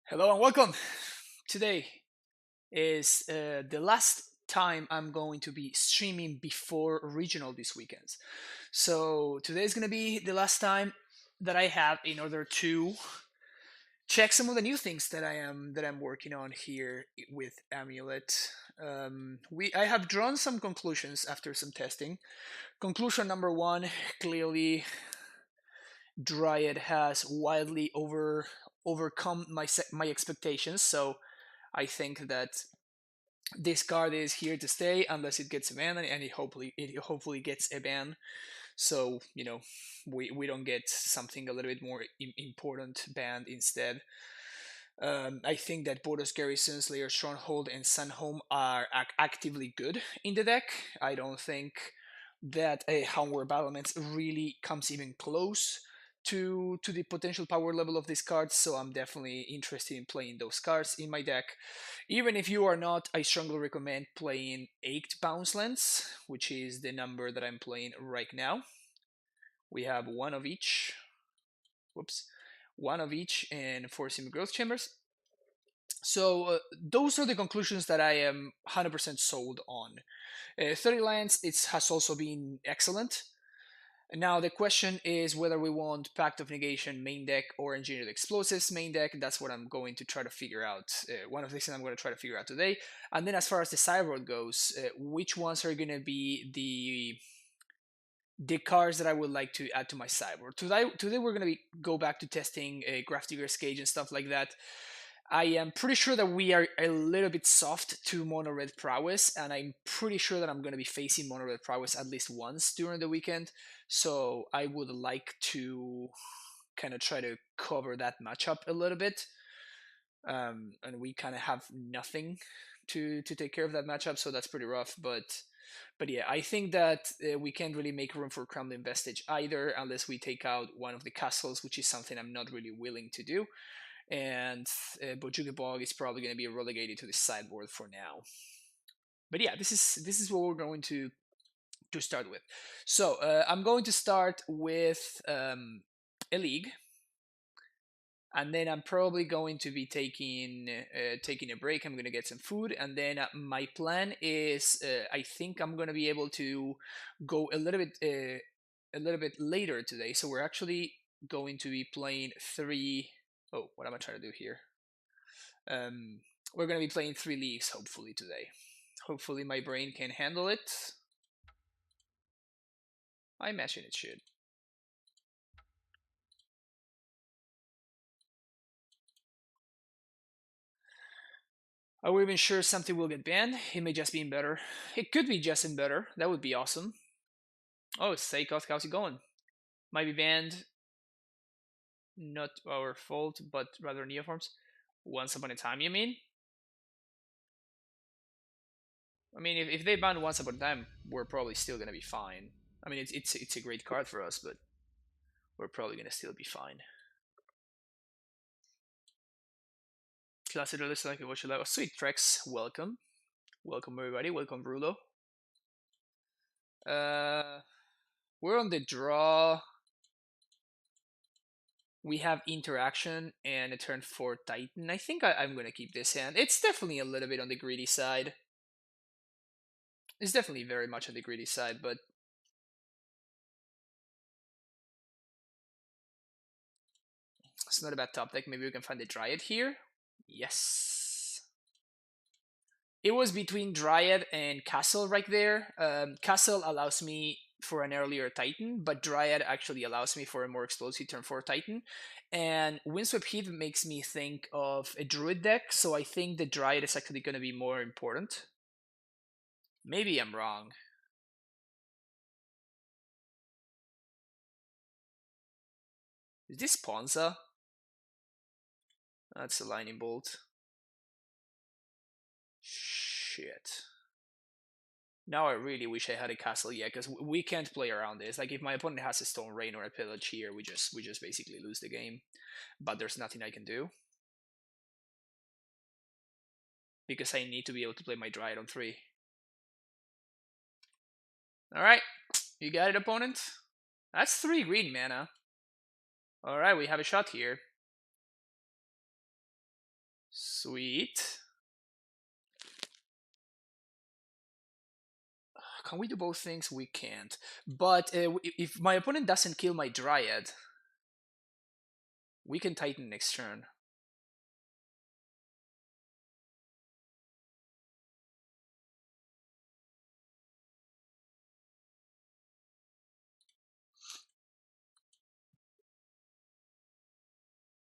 Hello and welcome. Today is the last time I'm going to be streaming before regional these weekends. So today is going to be the last time that I have in order to check some of the new things that I'm working on here with Amulet. I have drawn some conclusions after some testing. Conclusion number one: clearly, Dryad has wildly overcome my expectations. So I think that this card is here to stay unless it gets a ban, and it hopefully gets a ban. So we don't get something a little bit more important banned instead. I think that Boros Garrison, Slayer Stronghold, and Sunhome are actively good in the deck. I don't think that a Houndware Battlements really comes even close to the potential power level of these cards, so I'm definitely interested in playing those cards in my deck. Even if you are not, I strongly recommend playing 8 Bounce Lands, which is the number that I'm playing right now. We have one of each. Whoops. One of each and 4 Sim Growth Chambers. So those are the conclusions that I am 100% sold on. 30 lands it has also been excellent. Now the question is whether we want Pact of Negation main deck or Engineered Explosives main deck. That's what I'm going to try to figure out. One of the things I'm going to try to figure out today. And then as far as the sideboard goes, which ones are going to be the cards that I would like to add to my sideboard. Today we're going to go back to testing Grafdigger's Cage and stuff like that. I am pretty sure that we are a little bit soft to Mono Red Prowess, and I'm pretty sure that I'm going to be facing Mono Red Prowess at least once during the weekend. So I would like to kind of try to cover that matchup a little bit. And we kind of have nothing to take care of that matchup, so that's pretty rough. But yeah, I think that we can't really make room for Crumbling Vestige either, unless we take out one of the castles, which is something I'm not really willing to do. And Bojuka Bog is probably going to be relegated to the sideboard for now. But yeah, this is what we're going to start with. So I'm going to start with a league, and then I'm probably going to be taking a break. I'm going to get some food, and then my plan is I think I'm going to be able to go a little bit later today. So we're actually going to be playing three. Oh, what am I trying to do here? Um, we're going to be playing 3 leagues hopefully today. Hopefully my brain can handle it. I imagine it should. Are we even sure something will get banned? It may just be in better. It could be just in better. That would be awesome. Oh, Seikoth, how's it going? Might be banned. Not our fault, but rather Neoforms. Once upon a time, you mean? I mean, if they ban Once Upon a Time, we're probably still gonna be fine. I mean, it's a great card for us, but we're probably gonna still be fine. Classic list like what you like. Oh, sweet Trex, welcome, welcome everybody, welcome Brulo. Uh, we're on the draw. We have interaction and a turn 4 Titan. I think I'm gonna keep this hand. It's definitely a little bit on the greedy side. It's definitely very much on the greedy side, but it's not a bad top deck. Maybe we can find the Dryad here. Yes. It was between Dryad and Castle right there. Castle allows me for an earlier Titan, but Dryad actually allows me for a more explosive turn 4 Titan. And Windswept Heath makes me think of a Druid deck, so I think the Dryad is actually going to be more important. Maybe I'm wrong. Is this Ponza? That's a lightning bolt. Shit. Now I really wish I had a castle yet, because we can't play around this. Like if my opponent has a stone rain or a pillage here, we just basically lose the game. But there's nothing I can do because I need to be able to play my Dryad on 3. All right, you got it, opponent. That's 3 green mana. All right, we have a shot here. Sweet. Can we do both things? We can't. But if my opponent doesn't kill my Dryad, we can Titan next turn.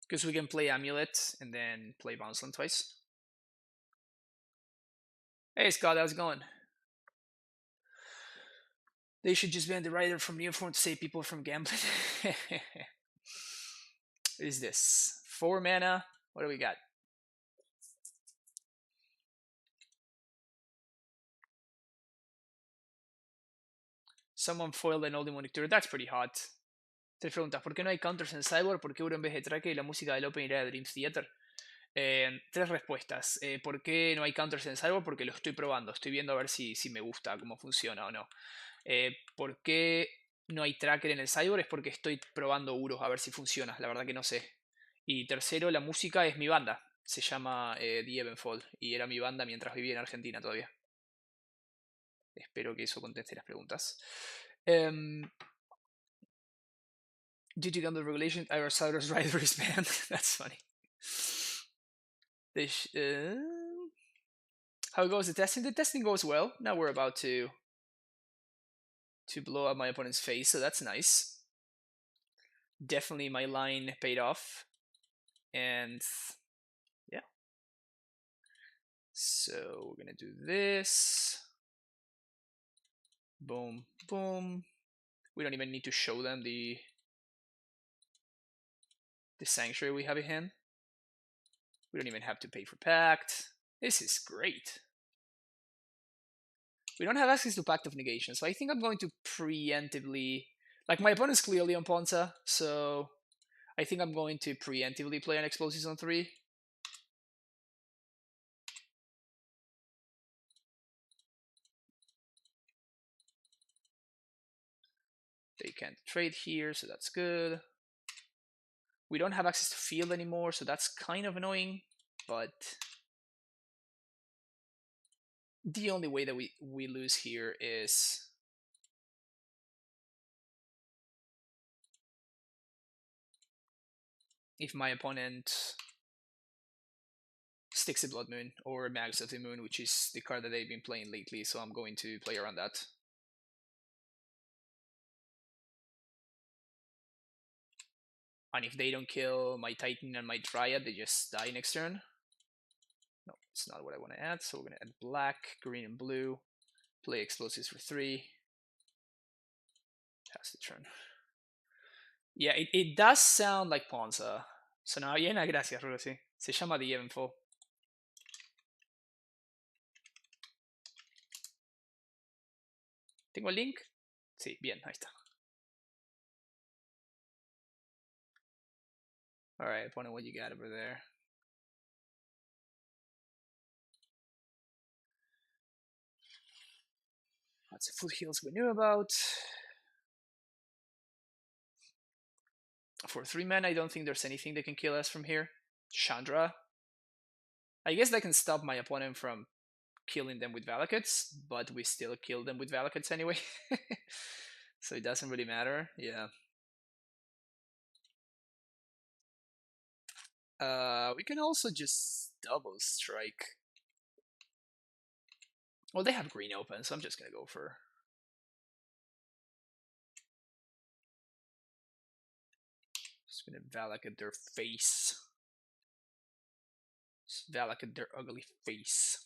Because we can play Amulet and then play Bounce Land twice. Hey Scott, how's it going? They should just ban the writer from the uniform to save people from gambling. What is this? 4 mana. What do we got? Someone foiled an old demonic tour. That's pretty hot. Tres preguntas. ¿Por qué no hay counters en Cyborg? ¿Por qué uno en vez de traque y la música del Open irá de Dream Theater? Tres respuestas. ¿Por qué no hay counters en Cyborg? Porque lo estoy probando. Estoy viendo a ver si me gusta, cómo funciona o no. ¿Por qué no hay tracker en el Cyborg? Es porque estoy probando Uros a ver si funciona. La verdad que no sé. Y tercero, la música es mi banda. Se llama The Evenfold. Y era mi banda mientras vivía en Argentina todavía. Espero que eso conteste las preguntas. Due to Gambler Regulation, Irasaurus Rider is banned. That's funny. How goes the testing? The testing goes well. Now we're about to blow up my opponent's face, so that's nice. Definitely my line paid off. And yeah. So we're gonna do this. Boom, boom. We don't even need to show them the sanctuary we have in hand. We don't even have to pay for Pact. This is great. We don't have access to Pact of Negation, so I think I'm going to preemptively... Like, my opponent's clearly on Ponza, so I think I'm going to preemptively play an Explosives on 3. They can't trade here, so that's good. We don't have access to field anymore, so that's kind of annoying, but the only way that we lose here is if my opponent sticks a Blood Moon or Magus of the Moon, which is the card that they've been playing lately, so I'm going to play around that. And if they don't kill my Titan and my Dryad, they just die next turn. No, it's not what I want to add, so we're going to add black, green, and blue. Play Explosives for 3. Pass the turn. Yeah, it does sound like Ponza. Sonaba bien, gracias, Rulo, sí. Se llama The Evenfold. ¿Tengo el link? Sí, bien, ahí está. Alright, opponent, what you got over there? Lots of foothills we knew about. For 3 mana, I don't think there's anything that can kill us from here. Chandra. I guess that can stop my opponent from killing them with Valakuts, but we still kill them with Valakuts anyway. So it doesn't really matter, yeah. We can also just double strike. Well, they have green open, so I'm just gonna go for... Just gonna Valakut their face. Just Valakut their ugly face.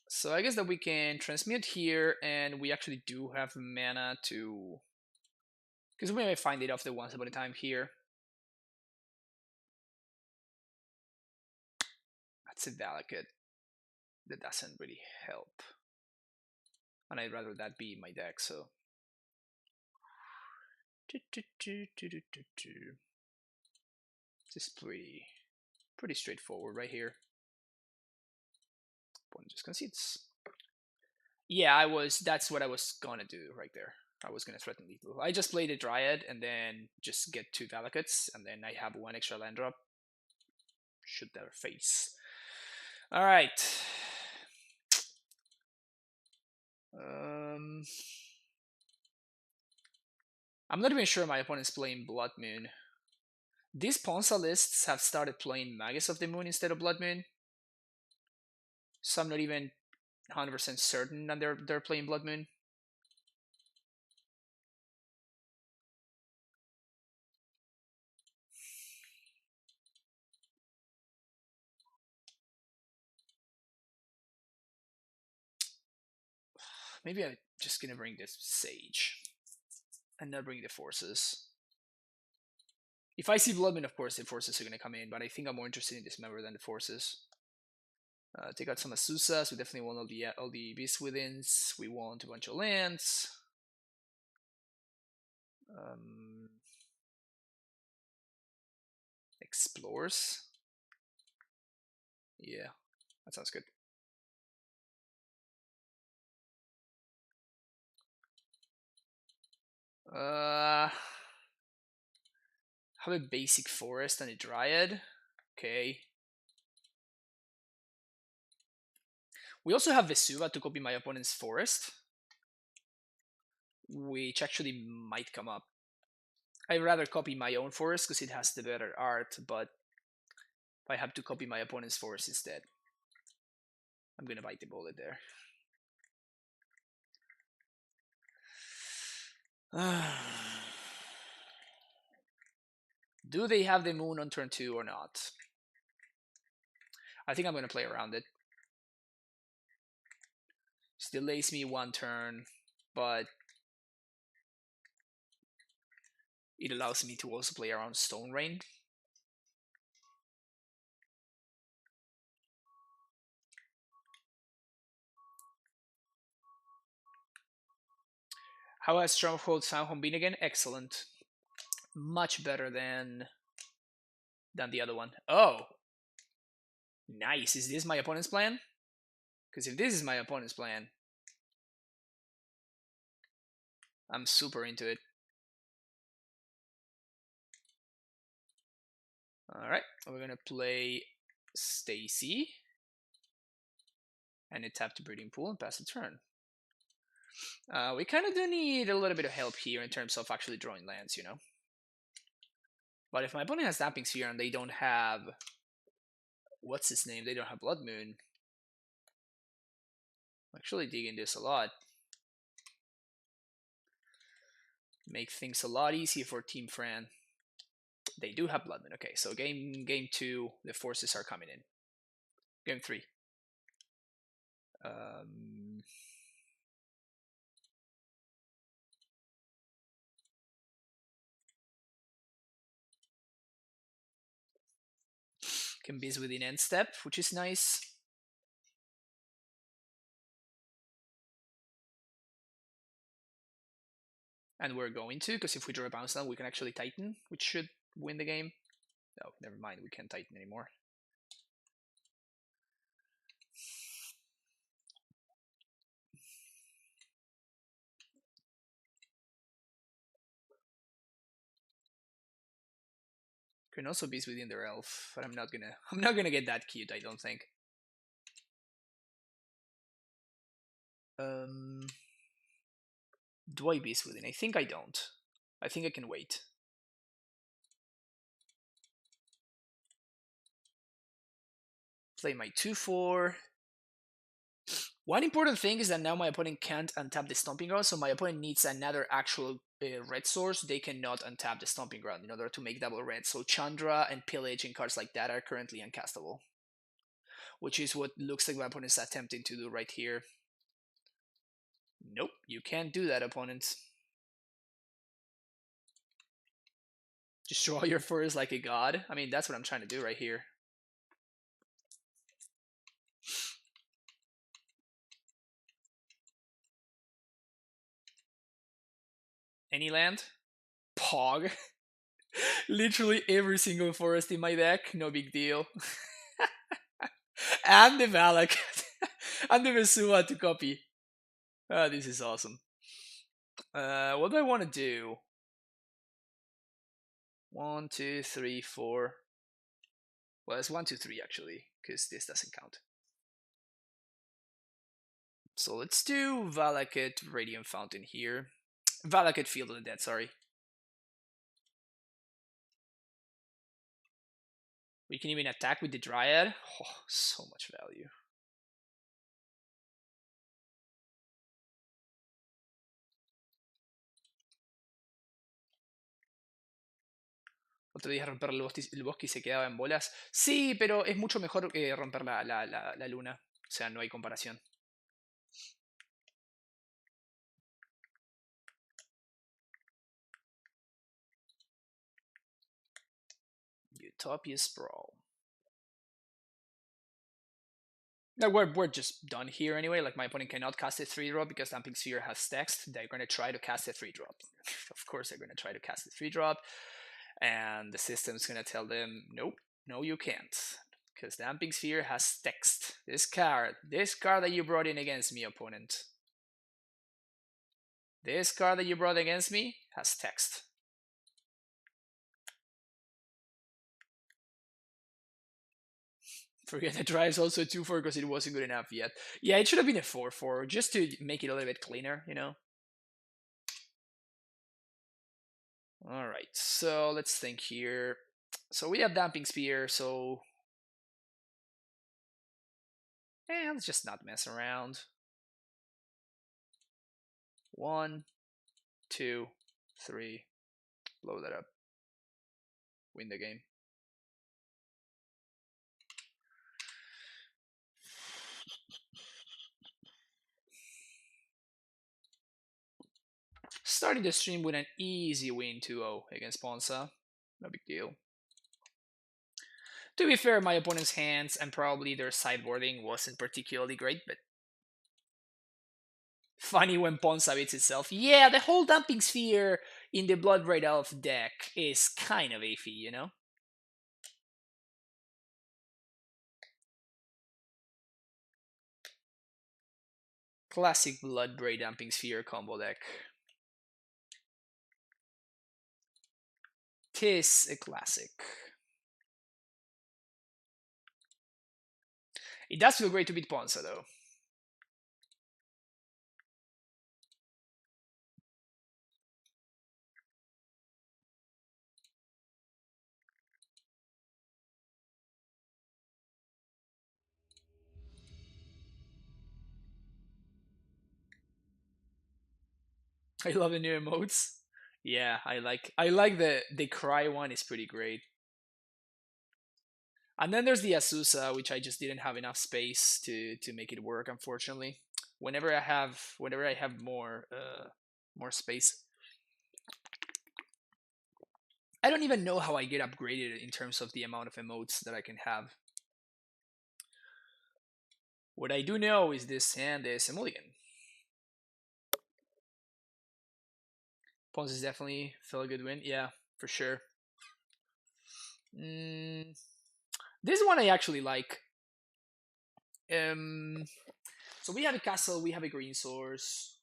So I guess that we can transmute here, and we actually do have mana to... Because we may find it off the once upon a time here. That's a Valakut. That doesn't really help. And I'd rather that be in my deck, so... This is pretty straightforward right here. Opponent just concedes. Yeah, that's what I was gonna do right there. I was gonna threaten lethal. I just played a Dryad and then just get 2 Valakuts, and then I have 1 extra land drop. Shoot their face. Alright. I'm not even sure my opponent's playing Blood Moon. These Ponza lists have started playing Magus of the Moon instead of Blood Moon. So I'm not even 100% certain that they're playing Blood Moon. Maybe I'm just gonna bring this Sage and not bring the Forces. If I see Blood Moon, of course the Forces are gonna come in, but I think I'm more interested in Dismember than the Forces. Take out some Asusas. We definitely want all the Beast Withins. We want a bunch of lands. Explores. Yeah, that sounds good. Have a basic forest and a Dryad. Okay. We also have Vesuva to copy my opponent's forest, which actually might come up. I'd rather copy my own forest because it has the better art, but if I have to copy my opponent's forest instead, I'm gonna bite the bullet there. Do they have the moon on turn 2 or not? I think I'm gonna play around it. It delays me 1 turn, but it allows me to also play around Stone Rain. How has Stronghold Soundhome been again? Excellent. Much better than the other one. Oh! Nice. Is this my opponent's plan? Because if this is my opponent's plan, I'm super into it. Alright, we're gonna play Stacy. And a tap to Breeding Pool and pass the turn. We kind of do need a little bit of help here in terms of actually drawing lands, you know? But if my opponent has Damping Sphere and they don't have... What's his name? They don't have Blood Moon. I'm actually digging this a lot. Make things a lot easier for Team Fran. They do have Blood Moon. Okay, so game 2, the forces are coming in. Game 3. Can Beast within end step, which is nice. And we're going to, because if we draw a bounce land, we can actually Titan, which should win the game. Oh, never mind, we can't Titan anymore. Can also Beast within their elf, but I'm not gonna get that cute, I don't think. Do I Beast within? I think I don't. I think I can wait. Play my 2/4. One important thing is that now my opponent can't untap the Stomping Ground, so my opponent needs another actual red source. They cannot untap the Stomping Ground in order to make double red. So Chandra and Pillage and cards like that are currently uncastable, which is what looks like my opponent is attempting to do right here. Nope, you can't do that, opponent. Just draw your forest like a god. I mean, that's what I'm trying to do right here. Any land? Pog. Literally every single forest in my deck, no big deal. And the Valak. And the Vesuva to copy. This is awesome. What do I want to do? 1, 2, 3, 4. Well, it's 1, 2, 3 actually, because this doesn't count. So let's do Valakut Radiant Fountain here. Valakut Field of the Dead, sorry. We can even attack with the Dryad. Oh, so much value. Otro día romper el bosque y se quedaba en bolas. Sí, pero es mucho mejor que romper la luna. O sea, no hay comparación. Utopia Sprawl. No, we're just done here anyway. Like, my opponent cannot cast a 3-drop because Damping Sphere has text. They're going to try to cast a 3-drop. Of course, they're going to try to cast a 3-drop. And the system's going to tell them, nope, no, you can't. Because Damping Sphere has text. This card that you brought in against me, opponent. This card that you brought against me has text. Forget that drives also 2-4 because it wasn't good enough yet. Yeah, it should have been a 4-4 just to make it a little bit cleaner, you know? Alright, so let's think here. So we have Damping Spear, so... let's just not mess around. 1, 2, 3. Blow that up. Win the game. Starting the stream with an easy win 2-0 against Ponza. No big deal. To be fair, my opponent's hands and probably their sideboarding wasn't particularly great, but funny when Ponza beats itself. Yeah, the whole Dumping Sphere in the Blood Red Elf deck is kind of iffy, you know? Classic Blood Red Dumping Sphere combo deck. Tis a classic. It does feel great to beat Ponza, though. I love the new emotes. Yeah, I like the cry one is pretty great. And then there's the Azusa, which I just didn't have enough space to make it work, unfortunately. Whenever I have more space, I don't even know how I get upgraded in terms of the amount of emotes that I can have. What I do know is this hand is a mulligan. Pons is definitely feel a good win. Yeah, for sure. This one I actually like. So we have a castle, we have a green source.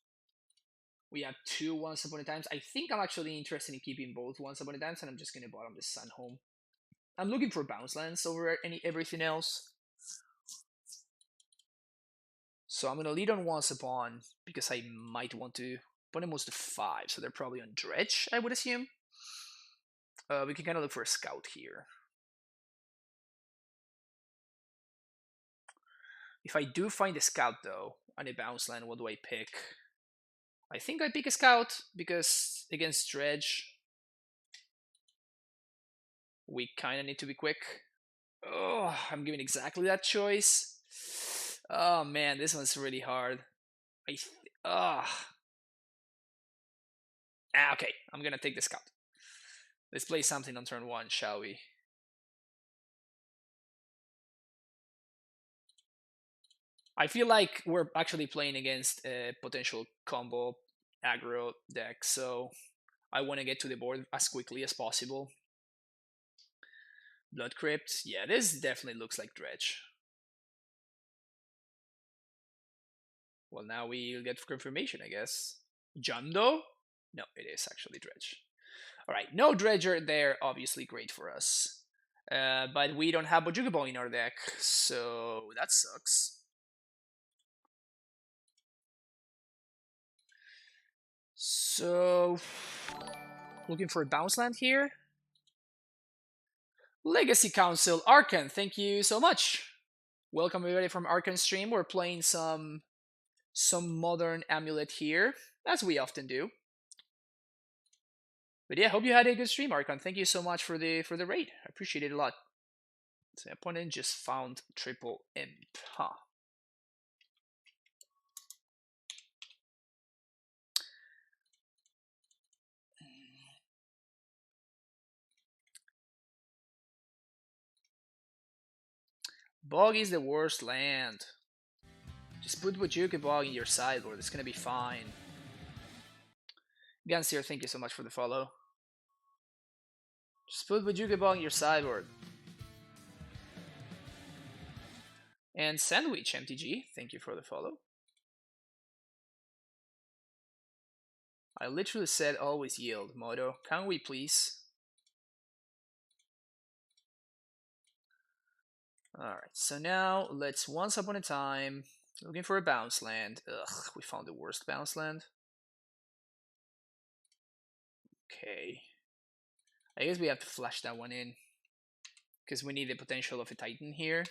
We have 2 Once Upon a Times. I think I'm actually interested in keeping both Once Upon a Times, and I'm just gonna bottom the Sun home. I'm looking for bounce lands over everything else. So I'm gonna lead on Once Upon because I might want to. Opponent moves to 5, so they're probably on Dredge, I would assume. We can kind of look for a scout here. If I do find a scout though, on a bounce land, what do I pick? I think I pick a scout because against Dredge, we kind of need to be quick. Oh, I'm giving exactly that choice. Oh man, this one's really hard. Okay, I'm gonna take the scout. Let's play something on turn 1, shall we? I feel like we're actually playing against a potential combo aggro deck, so I want to get to the board as quickly as possible. Blood Crypt, yeah, this definitely looks like Dredge. Well, now we'll get confirmation, I guess. Jundo? No, it is actually Dredge. All right, no Dredger there, obviously great for us. But we don't have Bojuka Ball in our deck, so that sucks. So, looking for a bounce land here. Legacy Council, Arkan, thank you so much. Welcome everybody from Arkan stream. We're playing some modern amulet here, as we often do. But yeah, hope you had a good stream, Arkan. Thank you so much for the raid. I appreciate it a lot. So opponent just found triple imp, huh? Bog is the worst land. Just put Bojuka Bog in your sideboard. It's gonna be fine. Gansier, thank you so much for the follow. Just put Bojuka Bog in your sideboard. And Sandwich MTG, thank you for the follow. I literally said always yield, Moto. Can we please? Alright, so now let's once upon a time. Looking for a bounce land. Ugh, we found the worst bounce land. Okay. I guess we have to flash that one in. Because we need the potential of a Titan here.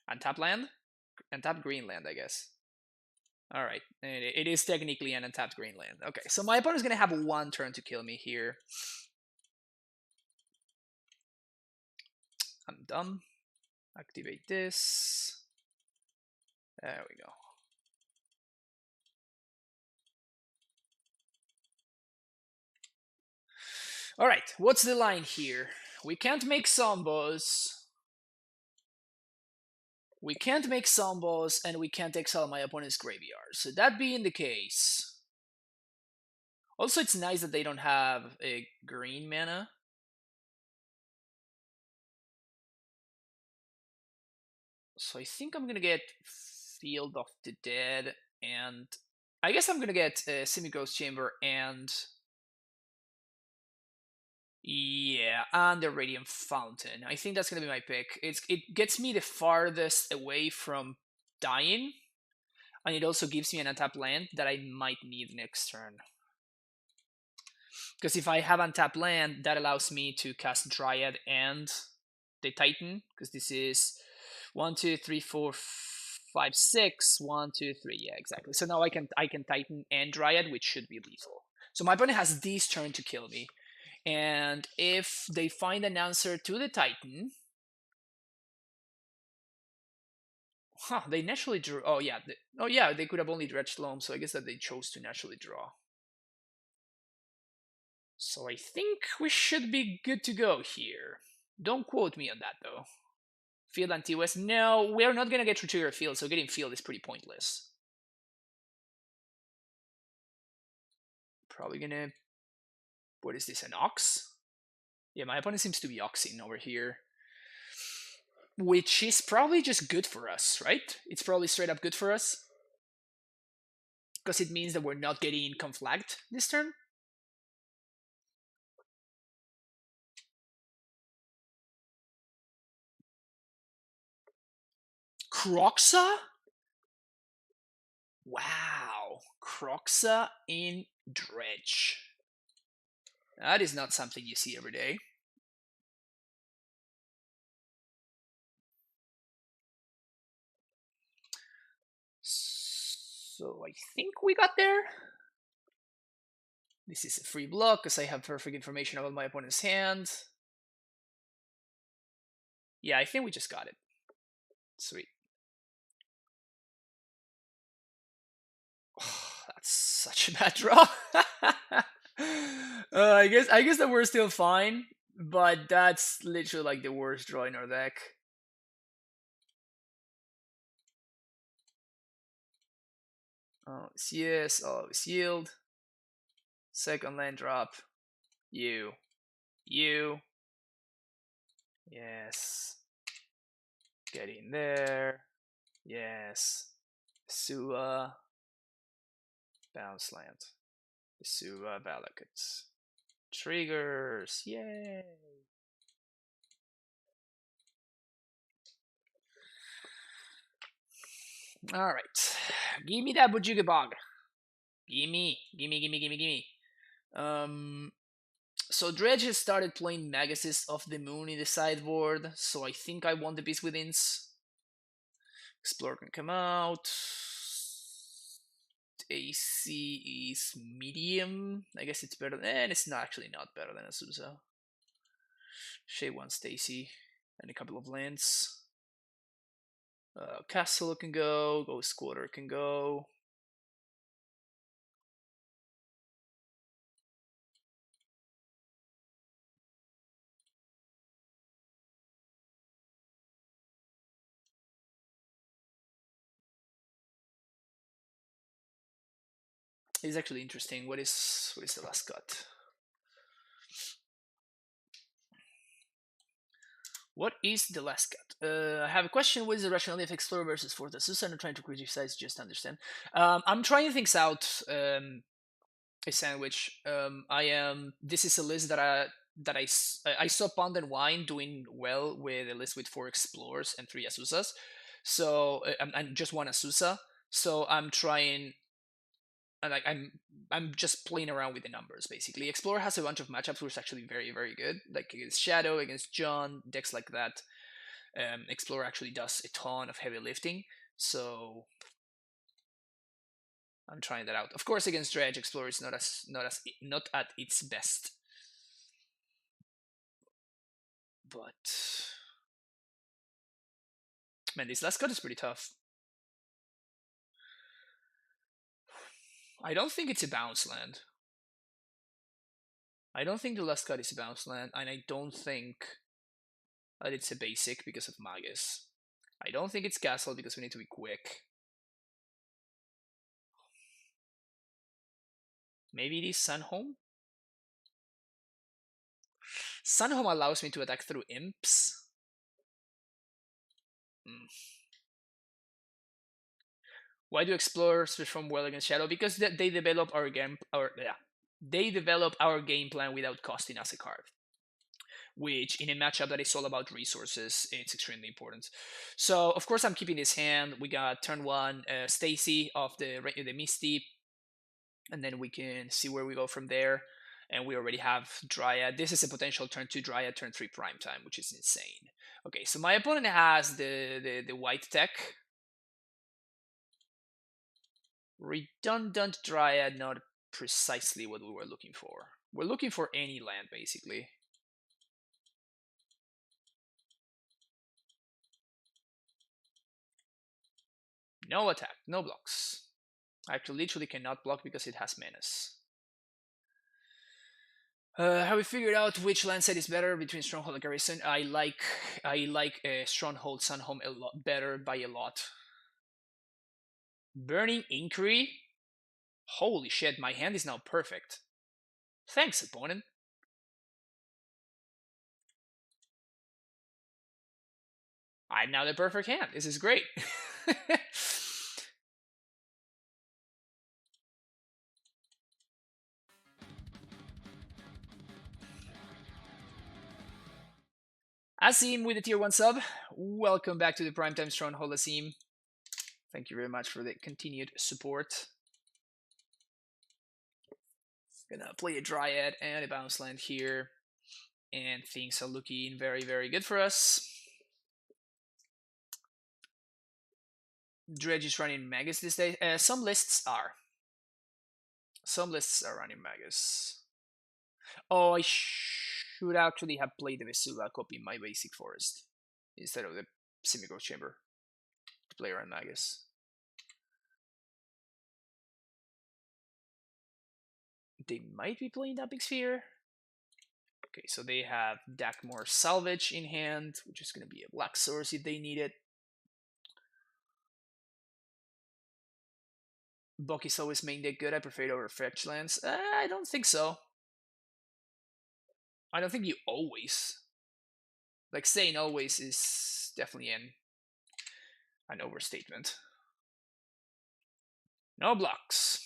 Untap land? Untap green land, I guess. Alright, it is technically an untapped green land. Okay, so my opponent's gonna have one turn to kill me here. I'm dumb. Activate this. There we go. Alright, what's the line here? We can't make Zombos. We can't make Zombos, and we can't exile my opponent's graveyard. So that being the case... Also, it's nice that they don't have a green mana. So I think I'm gonna get Field of the Dead, and... I guess I'm gonna get Semi-Ghost Chamber and... Yeah, and the Radiant Fountain. I think that's gonna be my pick. It gets me the farthest away from dying, and it also gives me an untapped land that I might need next turn. Because if I have untapped land, that allows me to cast Dryad and the Titan, because this is 1, 2, 3, 4, 5, 6. 1, 2, 3. Yeah, exactly. So now I can Titan and Dryad, which should be lethal. So my opponent has this turn to kill me. And if they find an answer to the Titan... Huh, they naturally drew... Oh, yeah. They could have only Dredged Loam, so I guess that they chose to naturally draw. So I think we should be good to go here. Don't quote me on that, though. Field anti-West? No, we're not gonna get to trigger field, so getting field is pretty pointless. Probably gonna... What is this, an Ox? Yeah, my opponent seems to be Oxing over here. Which is probably just good for us, right? It's probably straight up good for us. Because it means that we're not getting conflagged this turn. Croxa? Wow. Croxa in Dredge. That is not something you see every day. So I think we got there. This is a free block because I have perfect information about my opponent's hand. Yeah, I think we just got it. Sweet. Oh, that's such a bad draw. I guess that we're still fine, but that's literally like the worst draw in our deck. Oh, it's yes, oh, it's yield. Second land drop. You. Yes. Get in there. Yes. Sua. Bounce land. Vesuva, Valakut. Triggers. Yay! Alright. Give me that Bujuga Bog. Gimme. So Dredge has started playing Magus of the Moon in the sideboard, so I think I want the Beast Withins. Explorer can come out. AC is medium. I guess it's better and it's not actually not better than Azusa. Shade one Stacy and a couple of lands. Castle can go. Ghost Quarter can go. It's actually interesting. What is the last cut? What is the last cut? I have a question. What is the rationality of Explorer versus Fourth Azusa? I'm not trying to criticize, just understand. I'm trying things out. A sandwich. I am. This is a list I saw Pond and Wine doing well with a list with 4 Explorers and 3 Azusas. So and just 1 Azusa. So I'm trying. Like I'm just playing around with the numbers basically. Explorer has a bunch of matchups which is actually very very good, like against Shadow, against John, decks like that. Explorer actually does a ton of heavy lifting, so I'm trying that out. Of course, against Dredge, Explorer is not at its best, but man, this last cut is pretty tough. I don't think it's a bounce land. I don't think the last cut is a bounce land, and I don't think that it's a basic because of Magus. I don't think it's Castle because we need to be quick. Maybe it is Sunhome? Sunhome allows me to attack through imps. Why do explorers perform well against Shadow? Because they develop our game, they develop our game plan without costing us a card. Which in a matchup that is all about resources, it's extremely important. So of course I'm keeping this hand. We got turn 1 Stacy of the Misty, and then we can see where we go from there. And we already have Dryad. This is a potential turn 2 Dryad, turn 3 Prime Time, which is insane. Okay, so my opponent has the white tech. Redundant Dryad, not precisely what we were looking for. We're looking for any land, basically. No attack, no blocks. I actually literally cannot block because it has menace. Have we figured out which land set is better between Stronghold and Garrison? I like Stronghold Sunhome a lot better by a lot. Burning Inquiry? Holy shit, my hand is now perfect. Thanks, opponent. I'm now the perfect hand. This is great. Asim with the tier 1 sub. Welcome back to the Primetime Stronghold, Asim. Thank you very much for the continued support. Gonna play a Dryad and a bounce land here. And things are looking very, very good for us. Dredge is running Magus this day. Some lists are. Some lists are running Magus. Oh, I should actually have played the Vesuva copy in my basic forest instead of the Semi-Growth Chamber to play around Magus. They might be playing Dumping Sphere. Okay, so they have Dakmor Salvage in hand, which is going to be a black source if they need it. Bucky's always main deck good. I prefer it over fetch lands. I don't think so. I don't think you always. Like, saying always is definitely an overstatement. No blocks.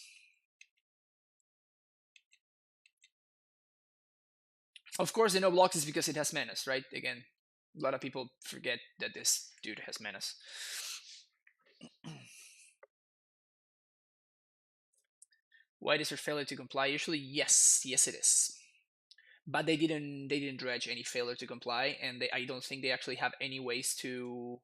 Of course, the no blocks is because it has menace, right? Again, a lot of people forget that this dude has menace. Why is there failure to comply? Usually, yes, yes, it is. But they didn't dredge any failure to comply, and I don't think they actually have any ways to.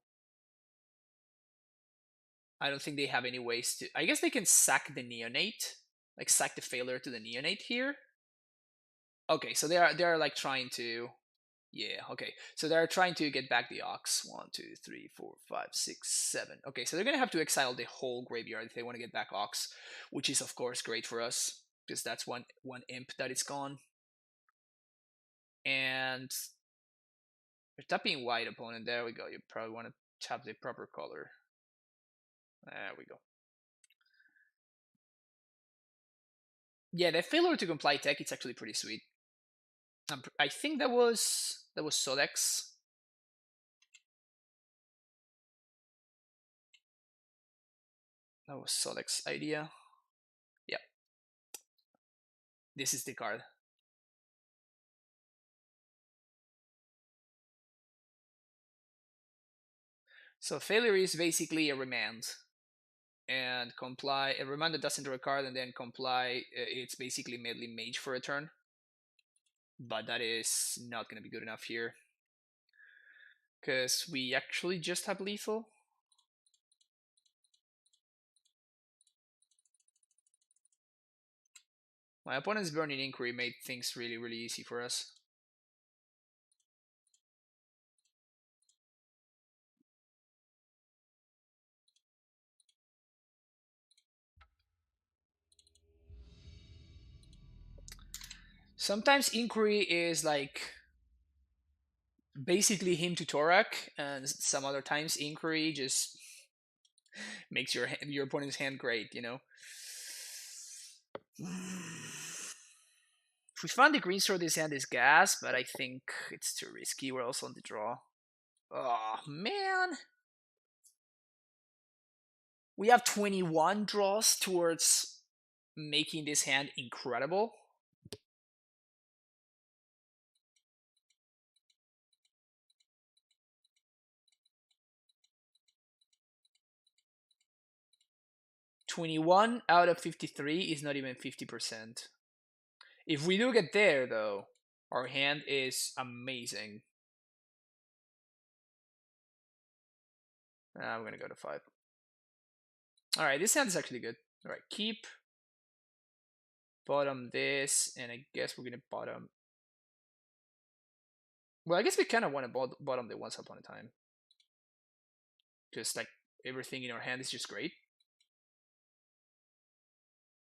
I don't think they have any ways to. I guess they can sack the neonate, like sack the failure to the neonate here. Okay, so they are like trying to. Yeah, okay. So they're trying to get back the ox. 1, 2, 3, 4, 5, 6, 7. Okay, so they're gonna have to exile the whole graveyard if they want to get back ox, which is of course great for us because that's one imp that is gone. And you're tapping white opponent. There we go. You probably want to tap the proper color. There we go. Yeah, the failure to comply tech. It's actually pretty sweet. I think that was Sodex. That was Sodex idea. Yep. This is the card. So failure is basically a remand, and comply a remand that doesn't draw a card, and then comply. It's basically medley mage for a turn, but that is not going to be good enough here because we actually just have lethal. My opponent's Burning Inquiry made things really, really easy for us. Sometimes Inquiry is like basically him to Torak, and some other times Inquiry just makes your opponent's hand great, you know? If we find the green sword, this hand is gas, but I think it's too risky. We're also on the draw. Oh, man. We have 21 draws towards making this hand incredible. "21 out of 53 is not even 50%. If we do get there, though, our hand is amazing. I'm gonna go to 5. Alright, this hand is actually good. Alright, keep. Bottom this, and I guess we're gonna bottom. Well, I guess we kind of want to bottom the Once Upon a Time. Just like everything in our hand is just great.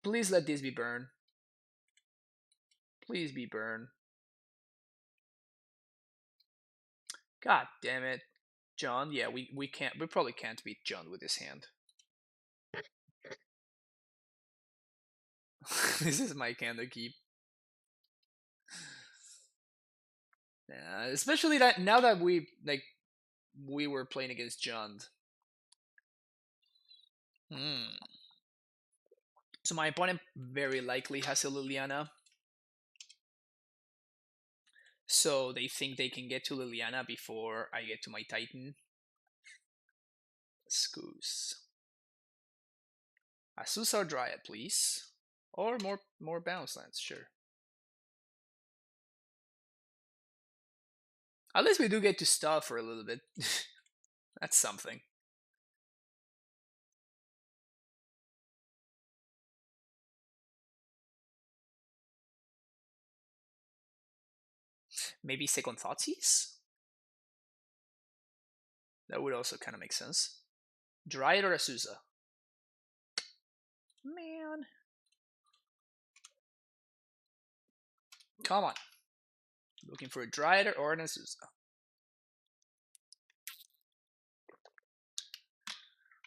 Please let this be burn. Please be burn. God damn it. John, yeah, we probably can't beat John with this hand. This is my hand to keep. Yeah, especially that now that we were playing against John. So my opponent very likely has a Liliana. So they think they can get to Liliana before I get to my Titan. Scoos. Azusa or Dryad, please. Or more bounce lands, sure. At least we do get to stall for a little bit. That's something. Maybe second Thoughtseize? That would also kind of make sense. Dryad or Azusa? Man. Come on. Looking for a Dryad or an Azusa.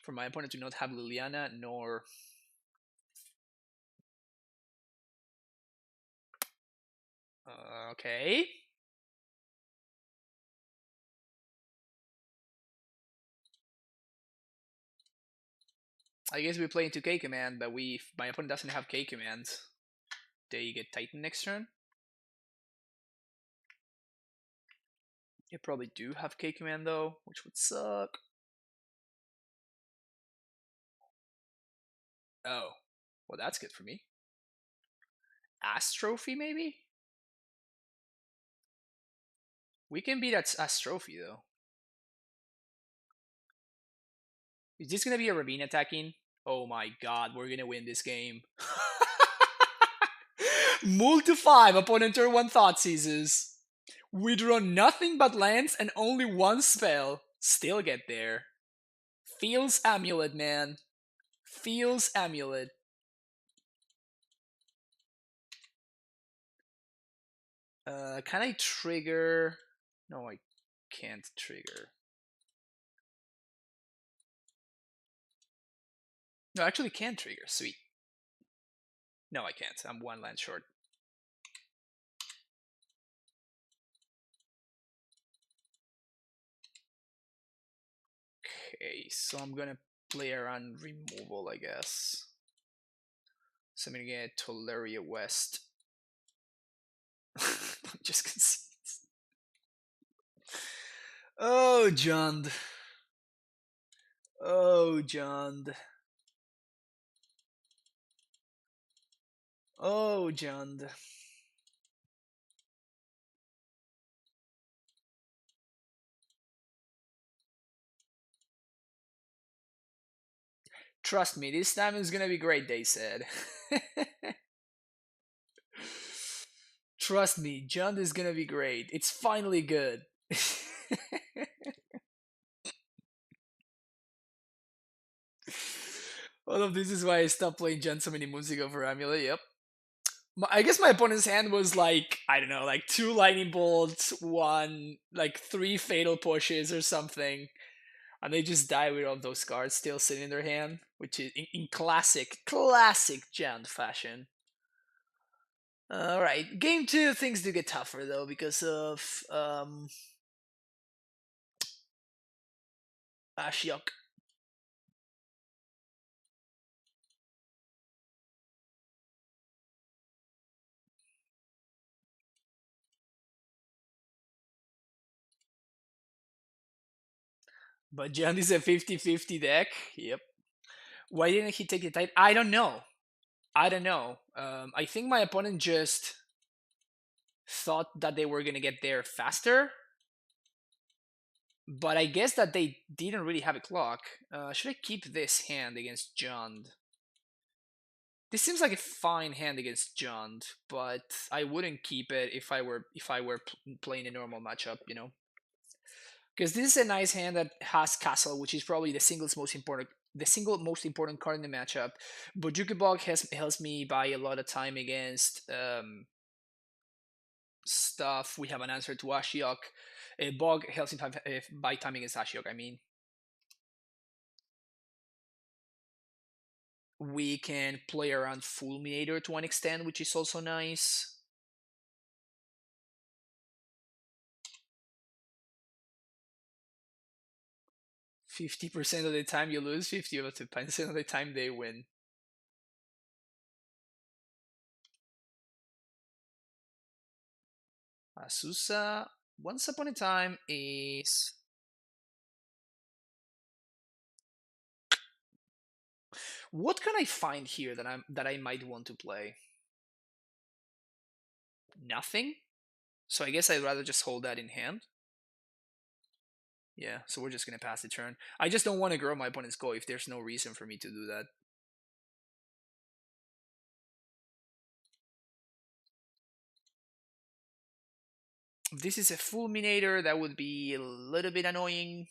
For my opponent to not have Liliana nor. Okay. I guess we play into K command, but my opponent doesn't have K command. They get Titan next turn. You probably do have K Command though, which would suck. Oh, well, that's good for me. Astrophy, maybe? We can beat that Astrophy, though. Is this gonna be a Ravine attacking? Oh my god, we're gonna win this game. Move to 5 upon enter 1 Thought Seizes. We draw nothing but lands and only 1 spell. Still get there. Feels Amulet, man. Feels Amulet. Can I trigger? No, I can't trigger. No, I actually can trigger. Sweet. No, I can't. I'm 1 land short. Okay, so I'm gonna play around removal, I guess. So I'm gonna get Tolaria West. I'm just concedes. Oh, John. Oh, John. Oh, John. Trust me, this time is gonna be great, they said. Trust me, John is gonna be great. It's finally good. All of this is why I stopped playing John so many moons ago for Amulet, yep. I guess my opponent's hand was like, I don't know, like 2 lightning bolts, 1, like 3 fatal pushes or something. And they just die with all those cards still sitting in their hand, which is in classic Jand fashion. Alright, game 2, things do get tougher though because of Ashiok. But Jand is a 50-50 deck. Yep. Why didn't he take the tight? I don't know. I don't know. I think my opponent just thought that they were gonna get there faster, but I guess that they didn't really have a clock. Should I keep this hand against Jund? This seems like a fine hand against Jund, but I wouldn't keep it if I were playing a normal matchup, you know. Because this is a nice hand that has Castle, which is probably the single most important card in the matchup. But Jukebog helps me buy a lot of time against stuff. We have an answer to Ashiok. Bog helps if buy time against Ashiok. I mean, we can play around Fulminator to an extent, which is also nice. "50% of the time you lose, 50% of the time they win." Asusa, once upon a time is... What can I find here that I might want to play? Nothing? So I guess I'd rather just hold that in hand. Yeah, so we're just gonna pass the turn. I just don't want to grow my opponent's go if there's no reason for me to do that. If this is a Fulminator, that would be a little bit annoying.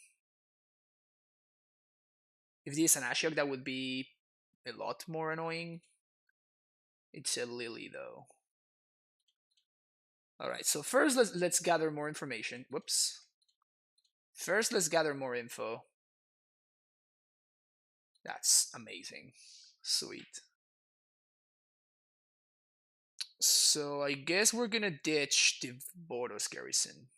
If this is an Ashiok, that would be a lot more annoying. It's a Lily, though. Alright, so first let's gather more information. Whoops. First, let's gather more info. That's amazing. Sweet. So I guess we're gonna ditch the Boros Garrison.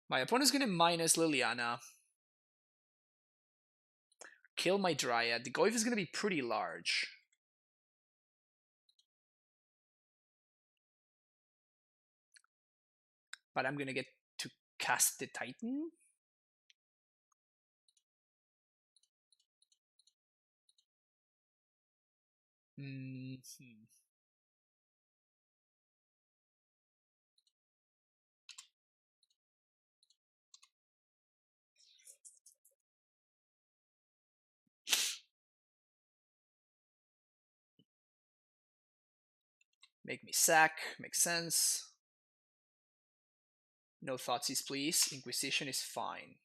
My opponent's gonna minus Liliana. Kill my Dryad. The Goyf is gonna be pretty large. but I'm gonna get to cast the Titan. Mm-hmm. Make me sack, makes sense. No thoughtseize, please. Inquisition is fine.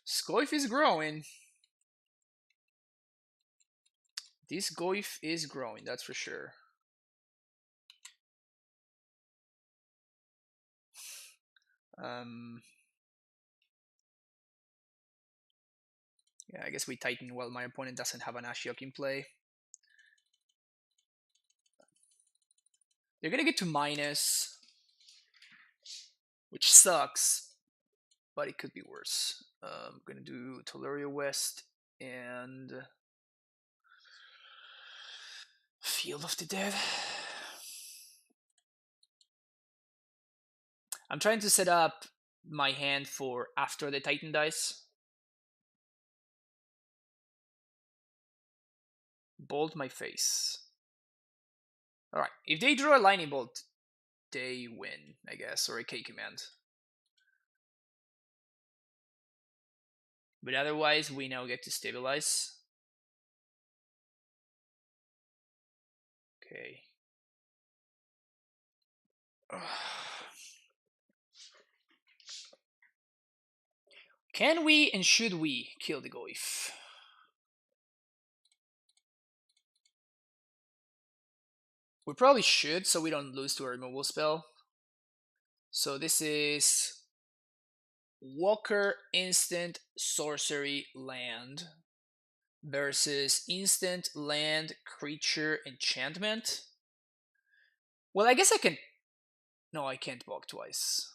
Scoif is growing. This Goif is growing, that's for sure. Yeah, I guess we Titan while my opponent doesn't have an Ashiok in play. You're gonna get to minus, which sucks, but it could be worse. I'm gonna do Tolaria West and Field of the Dead. I'm trying to set up my hand for after the Titan dice. Bolt my face. Alright, if they draw a Lightning Bolt, they win, I guess, or a K command. But otherwise, we now get to stabilize. Okay. Can we and should we kill the Goif? We probably should, so we don't lose to a removal spell. So this is Walker Instant Sorcery Land versus Instant Land Creature Enchantment. Well, I guess I can... No, I can't block twice.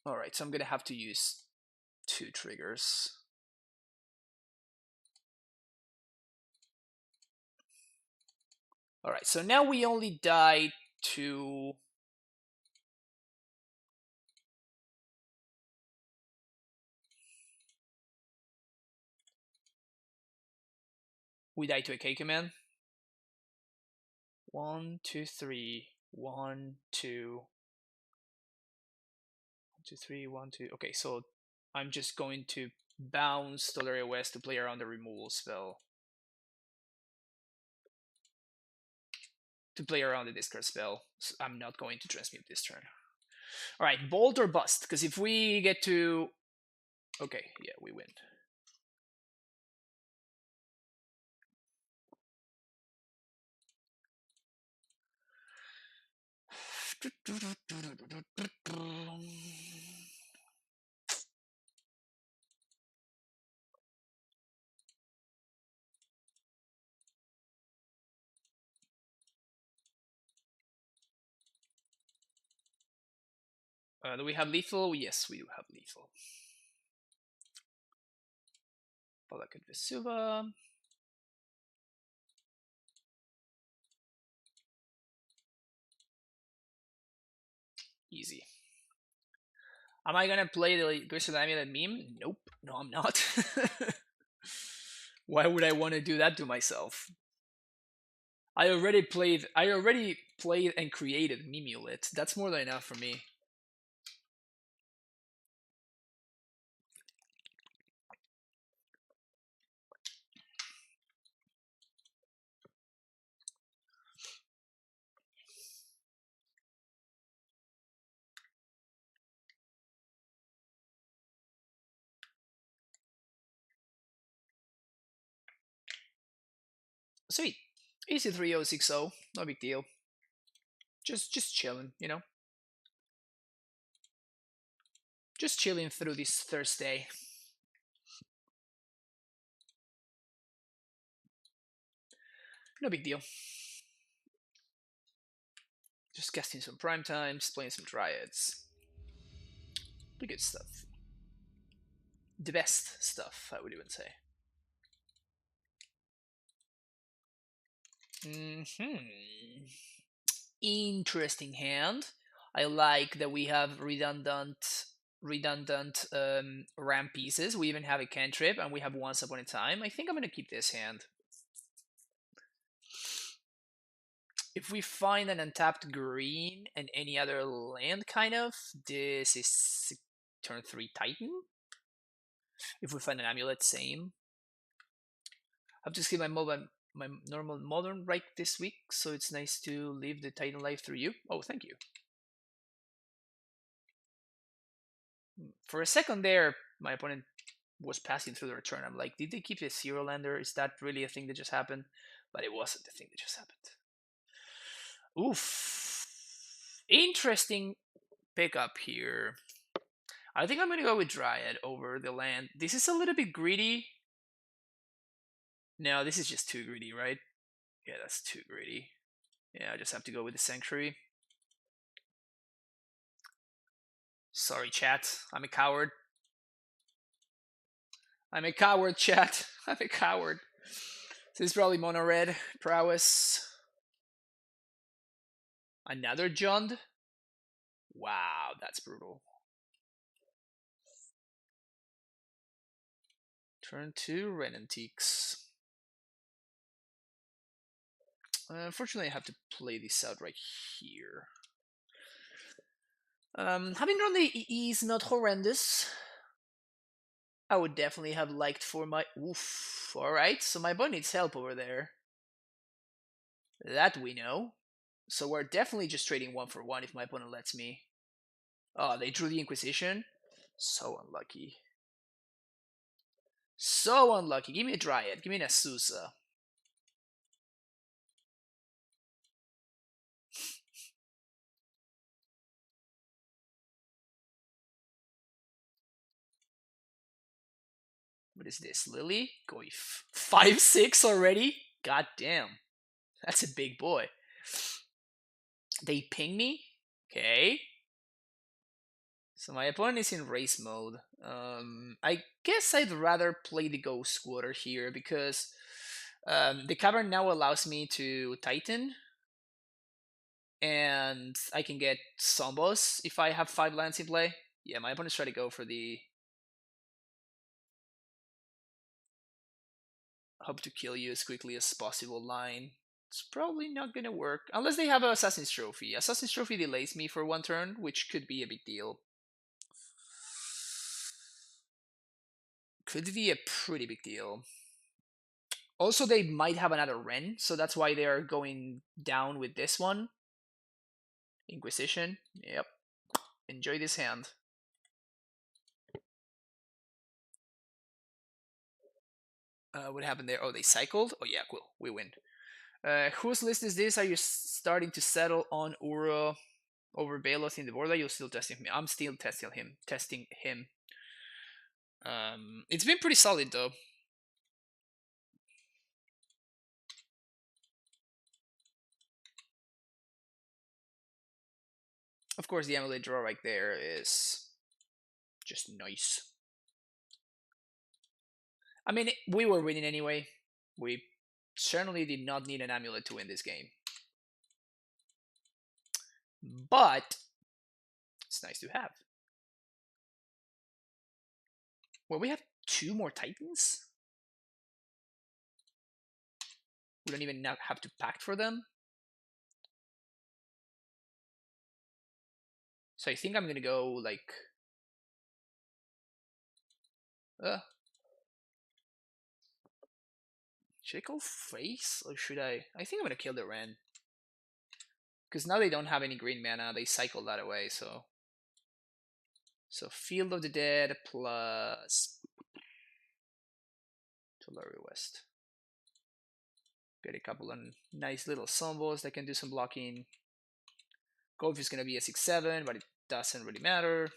Alright, so I'm gonna have to use 2 triggers. Alright, so now we only die to... We die to a K command. 1, 2, 3. 1, 2. 2, 3, 1, 2. Okay, so I'm just going to bounce Tolaria West to play around the removal spell. To play around the discard spell. So I'm not going to transmute this turn. Alright, bolt or bust, because if we get to... Okay, yeah, we win. Do we have lethal? Yes, we do have lethal. Palakut Vesuva. Easy. Am I gonna play the Crystal Amulet meme? Nope. No, I'm not. Why would I want to do that to myself? I already played and created Mimulet. That's more than enough for me. Sweet. Easy 3060, no big deal. Just chilling, you know? Just chilling through this Thursday. No big deal. Just casting some prime times, playing some dryads. Pretty good stuff. The best stuff, I would even say. Interesting hand. I like that we have redundant ramp pieces. We even have a cantrip, and we have Once Upon a Time. I think I'm gonna keep this hand. If we find an untapped green and any other land, kind of, this is turn 3 Titan. If we find an amulet, same. I've just given my normal modern right this week, so it's nice to live the Titan life through you. Oh, thank you. For a second there, my opponent was passing through the return. I'm like, did they keep the zero lander? Is that really a thing that just happened? But it wasn't the thing that just happened. Oof. Interesting pickup here. I think I'm going to go with Dryad over the land. This is a little bit greedy. No, this is just too greedy, right? Yeah, that's too greedy. Yeah, I just have to go with the Sanctuary. Sorry, chat. I'm a coward. I'm a coward, chat. I'm a coward. This is probably mono red. Prowess. Another Jund? Wow, that's brutal. Turn 2, Red Antiques. Unfortunately, I have to play this out right here. Having drawn the EE is not horrendous. I would definitely have liked for my... Oof. Alright, so my boy needs help over there. That we know. So we're definitely just trading 1 for 1 if my opponent lets me. Oh, they drew the Inquisition? So unlucky. So unlucky. Give me a Dryad. Give me an Azusa. What is this? Lily? Going 5-6 already? God damn. That's a big boy. They ping me? Okay. So my opponent is in race mode. I guess I'd rather play the Ghost Quarter here because the cavern now allows me to Titan. And I can get Sombos if I have 5 lands in play. Yeah, my opponent's trying to go for the hope to kill you as quickly as possible line. It's probably not gonna work unless they have an Assassin's Trophy. Assassin's Trophy delays me for 1 turn, which could be a big deal. Could be a pretty big deal. Also, they might have another Ren, so that's why they are going down with this one. Inquisition. Yep. Enjoy this hand. What happened there? Oh, they cycled? Oh yeah, cool. We win. Whose list is this? Are you starting to settle on Uro over Balos in the board? You're still testing him. I'm still testing him. It's been pretty solid though. Of course, the amulet draw right there is just nice. I mean, we were winning anyway. We certainly did not need an amulet to win this game. But it's nice to have. Well, we have 2 more Titans? We don't even have to pact for them? So I think I'm gonna go, like... Should I go face? Or should I... I think I'm gonna kill the Ren. Because now they don't have any green mana, they cycle that away, so... So Field of the Dead plus... Tulare West. Get a couple of nice little Sombos that can do some blocking. Golf is gonna be a 6-7, but it doesn't really matter.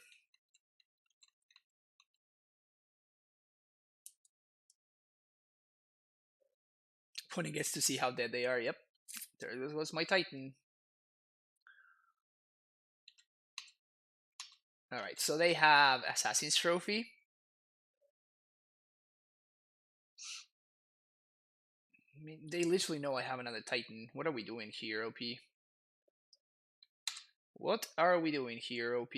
Opponent gets to see how dead they are, yep. There was my Titan. Alright, so they have Assassin's Trophy. mean, they literally know I have another Titan. What are we doing here, OP? What are we doing here, OP?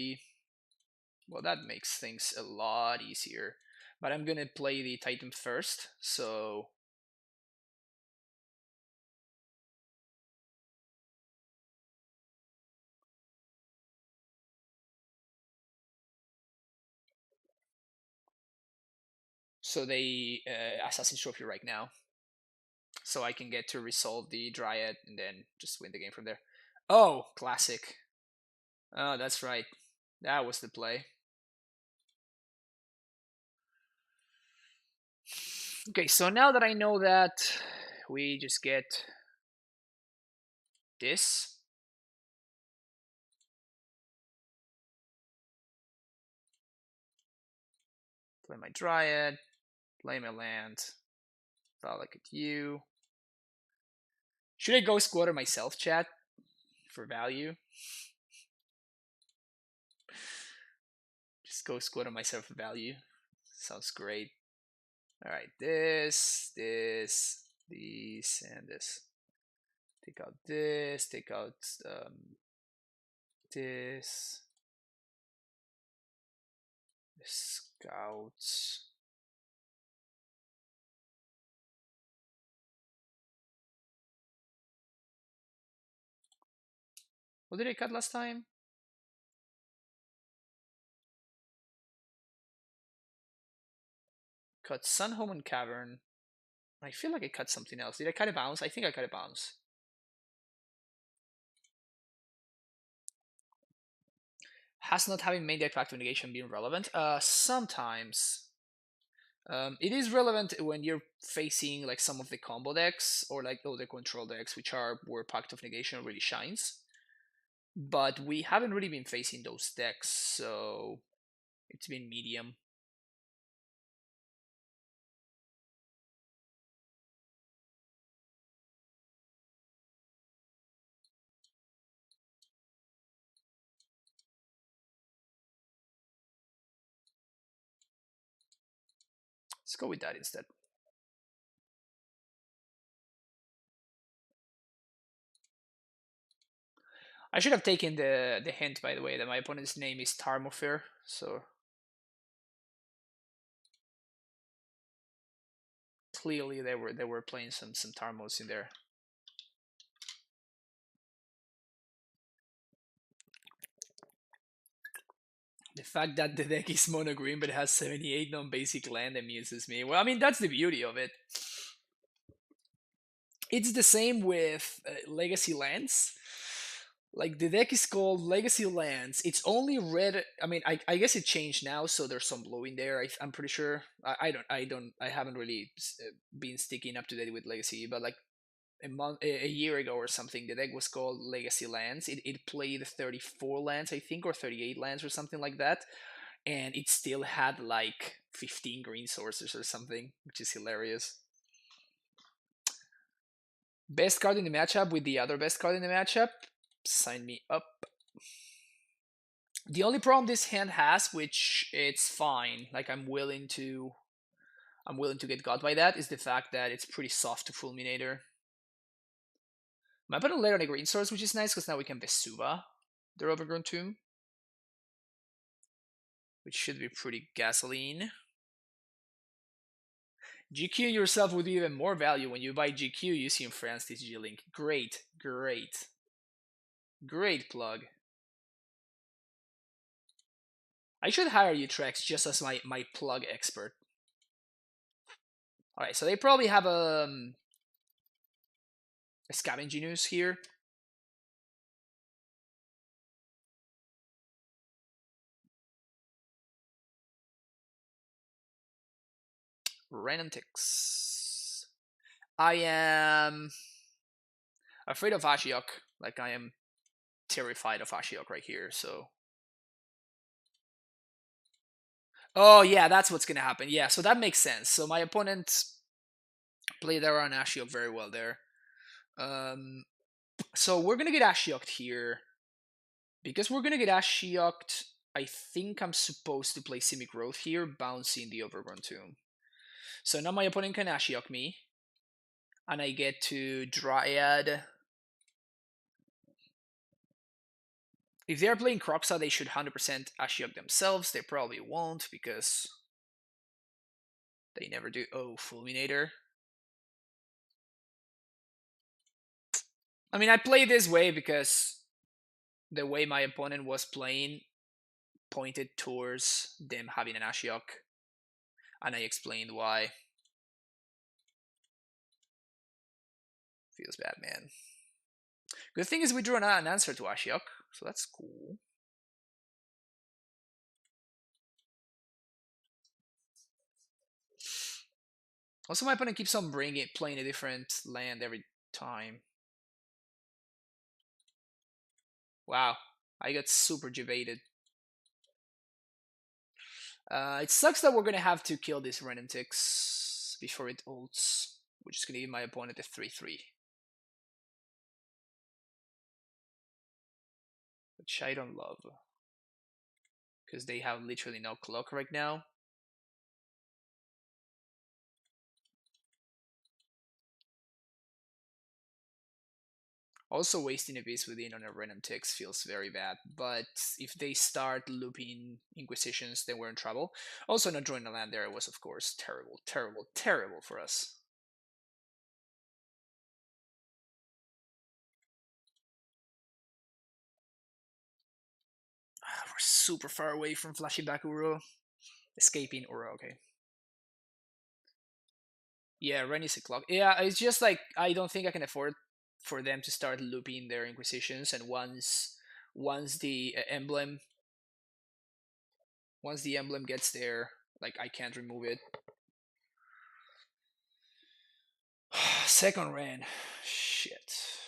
Well, that makes things a lot easier. But I'm gonna play the Titan first, so... So they Assassin's Trophy right now. So I can get to resolve the Dryad and then just win the game from there. Oh, classic. Oh, that's right. That was the play. Okay, so now that I know that, we just get this. Play my Dryad. Play my land. Look at you. Should I go squatter myself, chat? For value? Just go squatter myself for value. Sounds great. Alright, this, and this. Take out this, take out this. Scouts. What did I cut last time? Cut Sun Home and Cavern. I feel like I cut something else. Did I cut a bounce? I think I cut a bounce. Has not having main deck factor negation been relevant? Sometimes. It is relevant when you're facing like some of the combo decks or like the control decks, which are where Pact of Negation really shines. But we haven't really been facing those decks, so it's been medium. Let's go with that instead. I should have taken the hint, by the way, that my opponent's name is Tarmofer, so clearly they were playing some Tarmos in there. The fact that the deck is mono green but has 78 non-basic land amuses me. Well, I mean, that's the beauty of it. It's the same with Legacy Lands. Like, the deck is called Legacy Lands. It's only red. I mean, I guess it changed now, so there's some blue in there. I'm pretty sure. I haven't really been sticking up to date with Legacy, but like a year ago or something, the deck was called Legacy Lands. It played 34 lands, I think, or 38 lands or something like that, and it still had like 15 green sources or something, which is hilarious. Best card in the matchup with the other best card in the matchup? Sign me up. The only problem this hand has, which it's fine, like I'm willing to get got by that, is the fact that it's pretty soft to Fulminator. My opponent later on a green source, which is nice because now we can Vesuva their Overgrown Tomb, which should be pretty gasoline. GQ yourself would be even more value when you buy GQ using France TCG Link. Great, great. Great plug. I should hire you, Trex, just as my plug expert. Alright, so they probably have a Scavenging Ooze here. Renantix. I am afraid of Ashiok. Like, I am terrified of Ashiok right here, so... Oh, yeah, that's what's gonna happen. Yeah, so that makes sense. So my opponent played around Ashiok very well there. So we're gonna get Ashioked here. Because we're gonna get Ashioked, I think I'm supposed to play Simic Growth here, bouncing the Overgrown Tomb. So now my opponent can Ashiok me. and I get to Dryad. If they're playing Croxa, they should 100% Ashiok themselves. They probably won't because they never do. Oh, Fulminator. I mean, I play this way because the way my opponent was playing pointed towards them having an Ashiok, and I explained why. Feels bad, man. Good thing is we drew an answer to Ashiok, so that's cool. Also, my opponent keeps on playing a different land every time. Wow, I got super jebaited. It sucks that we're gonna have to kill this Renantix before it ults, which is gonna give my opponent a 3-3. Which I don't love. Because they have literally no clock right now. Also, wasting a beast within on a random ticks feels very bad, but if they start looping Inquisitions, then we're in trouble. Also, not drawing a land there was, of course, terrible, terrible, terrible for us. We're super far away from flashing back Uro. Escaping Uro, okay. Yeah, Ren is a clock. Yeah, it's just like, I don't think I can afford for them to start looping their Inquisitions, and once the emblem gets there, like, I can't remove it. Second Ren. Shit.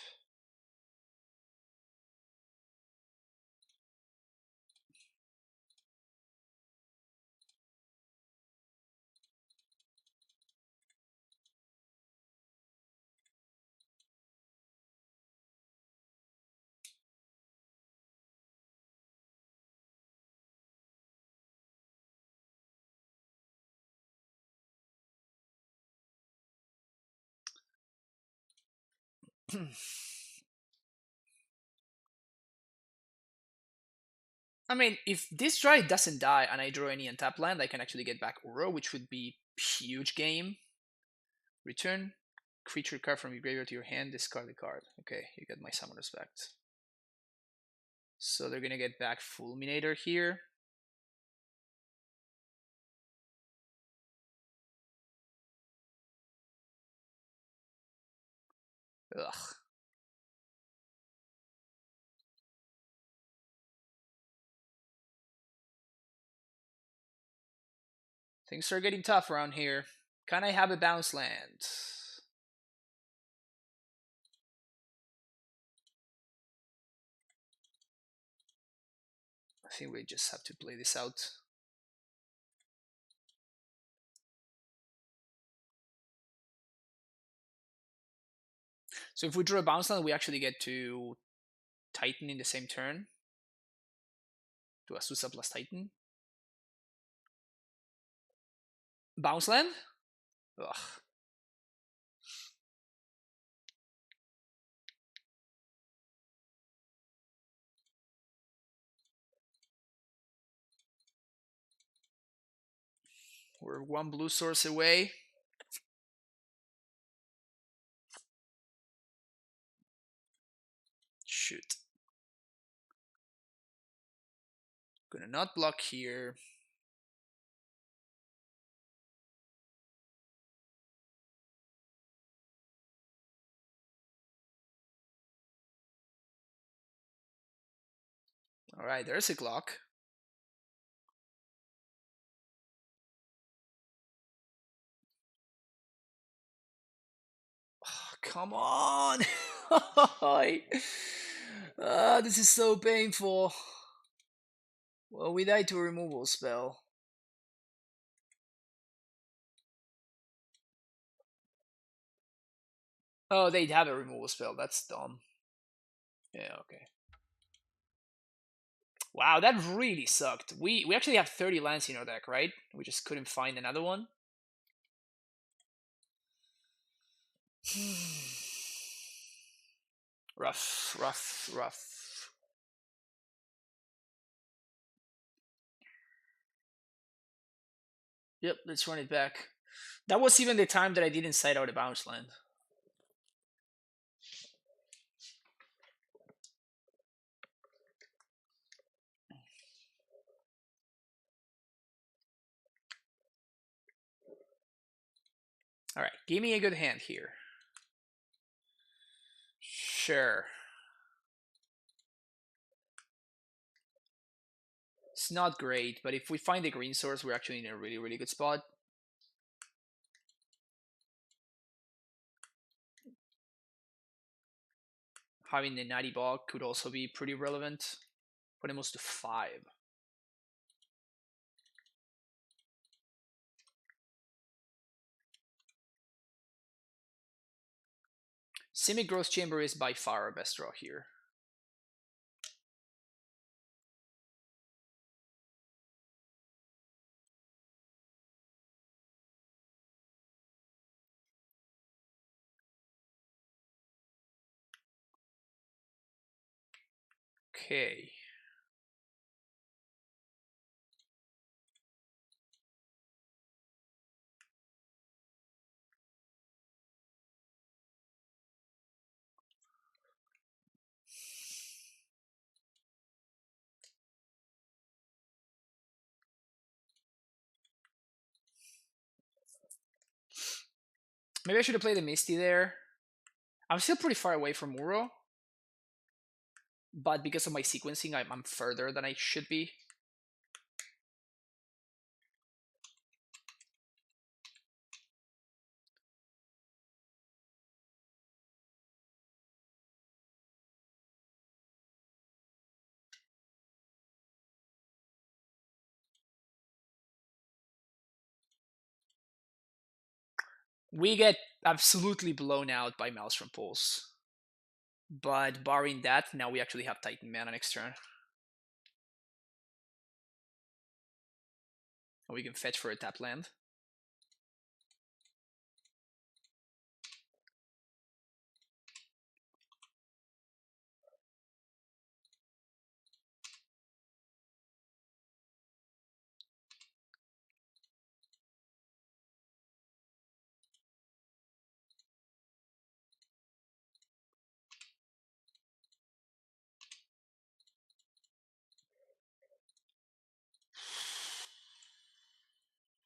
I mean, if this dry doesn't die and I draw any untap land, I can actually get back Uro, which would be huge game. Return creature card from your graveyard to your hand, discard the card. Okay, you get my summoners back. So they're gonna get back Fulminator here. Ugh. Things are getting tough around here. Can I have a bounce land? I think we just have to play this out. So if we draw a bounce land, we actually get to Titan in the same turn. To Azusa plus Titan. Bounce land? Ugh. We're one blue source away. Shoot. Gonna not block here. Alright, there's a clock. Oh, come on! This is so painful. Well, we died to a removal spell. Oh, they'd have a removal spell. That's dumb. Yeah, okay. Wow, that really sucked. We actually have 30 lands in our deck, right? We just couldn't find another one. Rough, rough, rough. Yep, let's run it back. That was even the time that I didn't side out a bounce land. All right, give me a good hand here. Sure. It's not great, but if we find the green source, we're actually in a really, really good spot. Having the natty bog could also be pretty relevant. Put him to 5. Simic Growth Chamber is by far our best draw here. Okay. Maybe I should have played the Misty there. I'm still pretty far away from Uro, but because of my sequencing, I'm further than I should be. We get absolutely blown out by Maelstrom Pulse. But barring that, now we actually have Titan Mana next turn. And we can fetch for a tap land.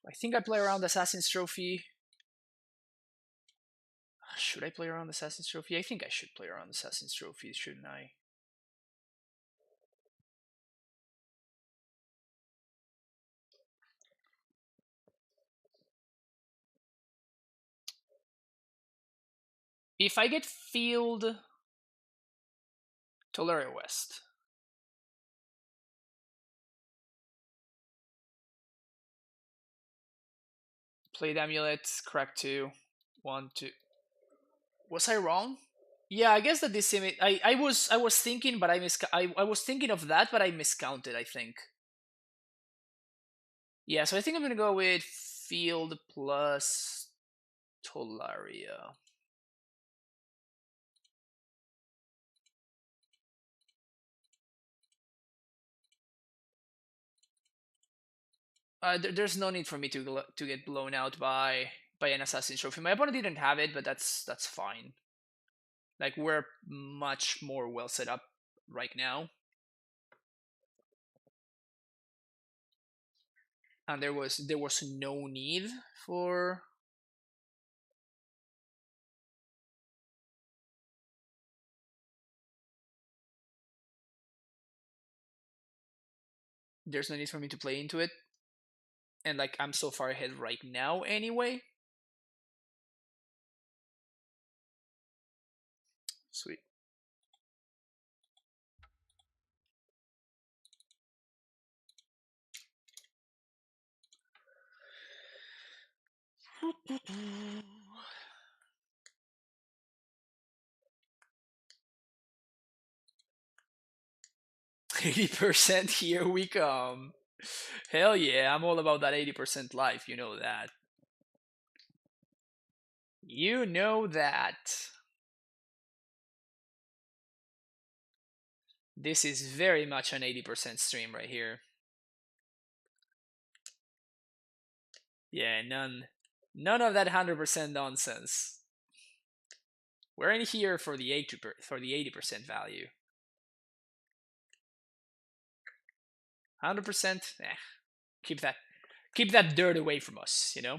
I think I play around Assassin's Trophy. Should I play around Assassin's Trophy? I think I should play around Assassin's Trophy, shouldn't I? If I get Field Tolaria West. Played Amulet, crack 2. 1, 2. Was I wrong? Yeah, I guess that this image. I was thinking, but I was thinking of that, but I miscounted. I think. Yeah, so I think I'm gonna go with Field plus Tolaria. There's no need for me to get blown out by an Assassin's Trophy. My opponent didn't have it, but that's fine. Like we're much more well set up right now, and there was no need for. There's no need for me to play into it, and like I'm so far ahead right now anyway. Sweet. %, here we come. Hell yeah, I'm all about that 80% life, you know that. You know that. This is very much an 80% stream right here. Yeah, none of that 100% nonsense. We're in here for the 80% value. 100%, keep that dirt away from us, you know.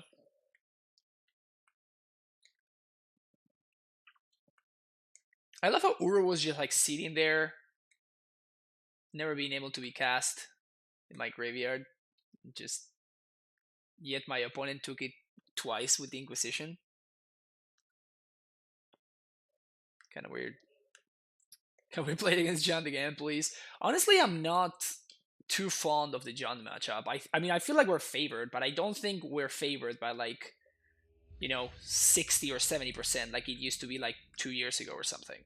I love how Uro was just like sitting there, never being able to be cast in my graveyard. Just yet my opponent took it twice with the Inquisition. Kind of weird. Can we play it against John again, please? Honestly, I'm not too fond of the John matchup. I mean, I feel like we're favored, but I don't think we're favored by like, 60 or 70% like it used to be like 2 years ago or something.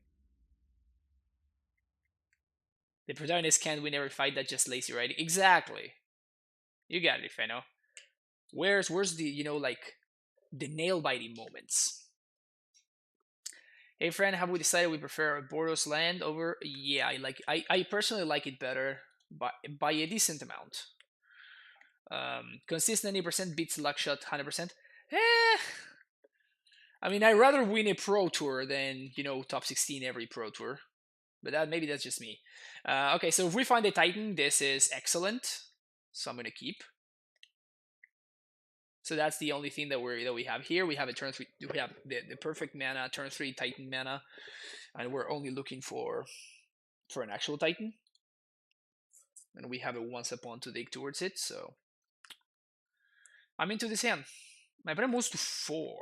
The protagonist can't win every fight, that's just lazy writing. Exactly. You got it, Feno. Where's the, like the nail biting moments? Hey friend, have we decided we prefer a Boros land over? Yeah, I personally like it better by a decent amount. Consistent 80% beats luck shot 100%. Eh, I mean, I'd rather win a pro tour than top 16 every pro tour, but maybe that's just me. Okay, so if we find a Titan, this is excellent. So I'm gonna keep. So that's the only thing that we have here. We have a turn 3. We have the perfect mana, turn 3 Titan mana, and we're only looking for an actual Titan. And we have a once upon to dig towards it. So I'm into this hand. My opponent moves to 4.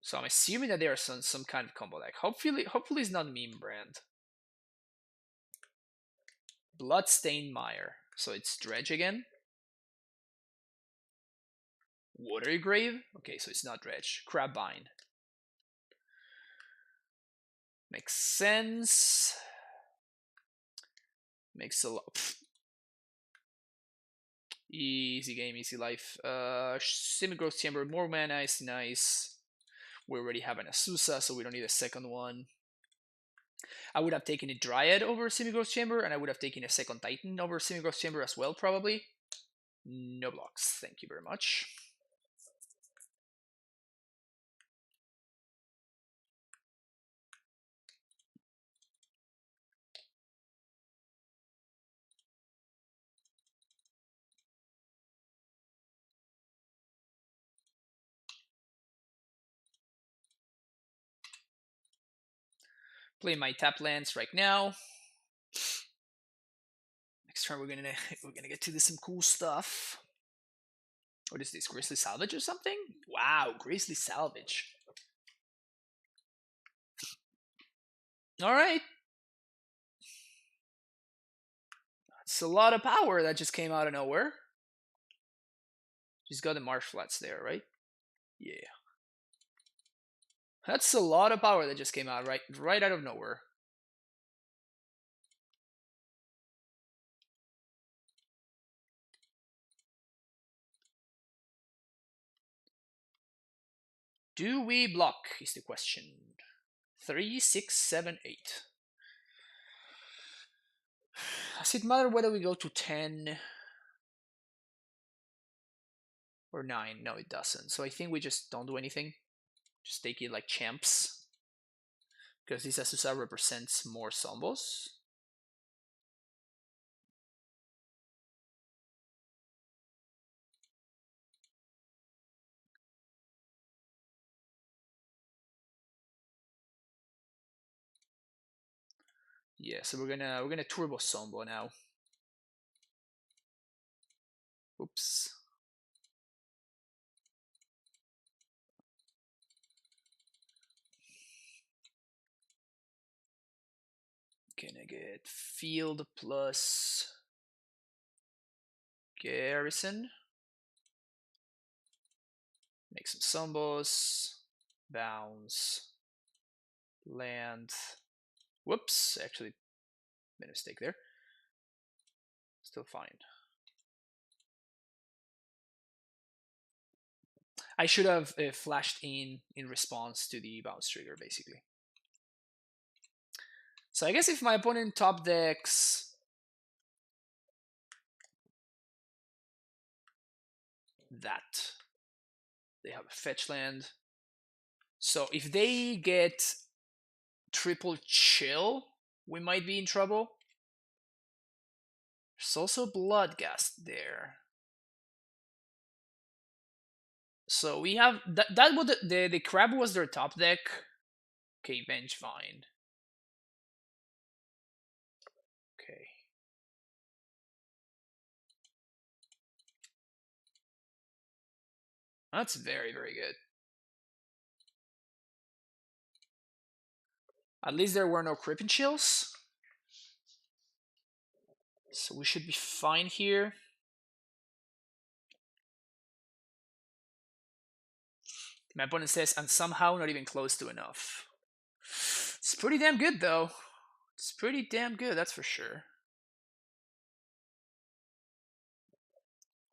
So I'm assuming that there are some kind of combo deck. Hopefully it's not meme brand. Bloodstained Mire. So it's Dredge again. Water Grave? Okay, so it's not Dredge. CrabVine. Makes sense. Makes a lot. Easy game, easy life. Semi-Growth Chamber, more mana is nice. We already have an Azusa, so we don't need a second one. I would have taken a Dryad over Semi-Growth Chamber, and I would have taken a second Titan over Semi-Growth Chamber as well, probably. No blocks, thank you very much. Play my tap lands right now. Next turn we're gonna get to some cool stuff. What is this? Grizzly Salvage or something? Wow, Grizzly Salvage. Alright. It's a lot of power that just came out of nowhere. She's got the marsh flats there, right? Yeah. That's a lot of power that just came out right out of nowhere. Do we block is the question. 3, 6, 7, 8. Does it matter whether we go to 10 or 9? No, it doesn't. So I think we just don't do anything. Just take it like champs. Because this Azusa represents more Zombos. Yeah, so we're gonna turbo Zombo now. Oops. Gonna get field plus garrison. Make some Zombos. Bounce. Land. Whoops, actually made a mistake there. Still fine. I should have flashed in response to the bounce trigger, basically. So I guess if my opponent top decks that, they have a fetch land. So if they get triple chill, we might be in trouble. There's also Bloodgast there. So we have that would the crab was their top deck. Okay, Vengevine. Okay. That's very, very good. At least there were no Crippin' Chills. So we should be fine here. My opponent says, and somehow not even close to enough. It's pretty damn good, though. It's pretty damn good, that's for sure.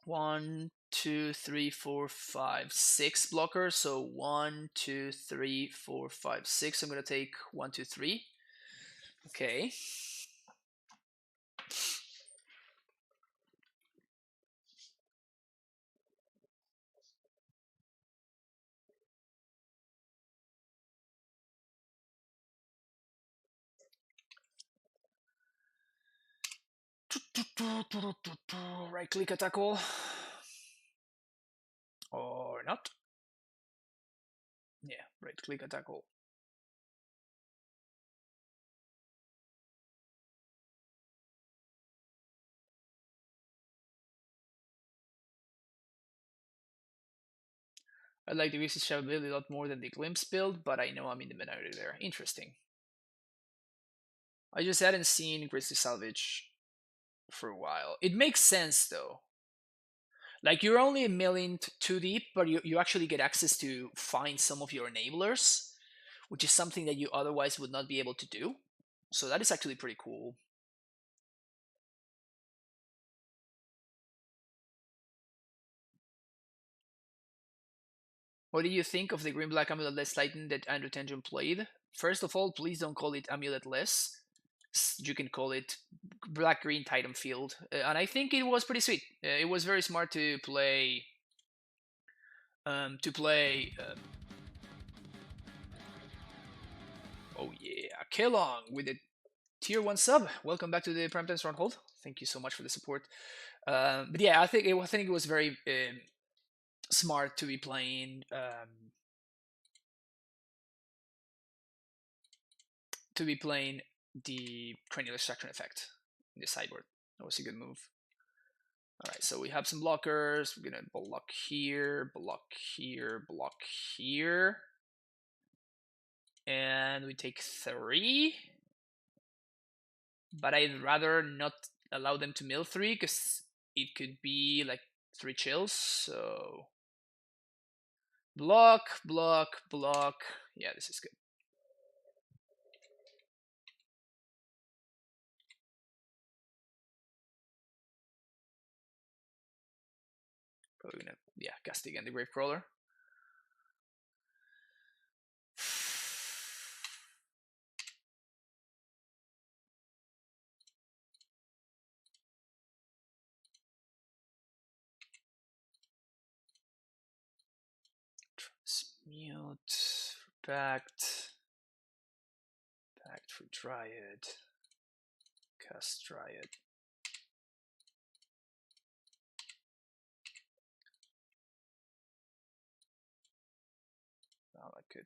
1, 2, 3, 4, 5, 6 blockers. So 1, 2, 3, 4, 5, 6. I'm gonna take 1, 2, 3. Okay. Right click attack all. Or not. Yeah, right click attack all. I like the Visage build a lot more than the Glimpse build, but I know I'm in the minority there. Interesting. I just hadn't seen Grizzly Salvage for a while. It makes sense though. Like you're only a million too deep, but you actually get access to find some of your enablers, which is something that you otherwise would not be able to do. So that is actually pretty cool. What do you think of the green black amulet-less Titan that Andrew Tenjon played? First of all, please don't call it amulet-less. You can call it black green Titan field, and I think it was pretty sweet. It was very smart to play. To play. Oh yeah, Kelong with a tier 1 sub. Welcome back to the Primetime Stronghold. Thank you so much for the support. But yeah, I think it was very smart to be playing the cranial extraction effect in the sideboard. That was a good move. All right, so we have some blockers. We're gonna block here, block here, block here, and we take 3. But I'd rather not allow them to mill 3 because it could be like 3 chills. So block, block, block. Yeah, this is good. Probably gonna, yeah, cast again the Gravecrawler. Transmute, Pact for Dryad, cast Dryad. Now I could.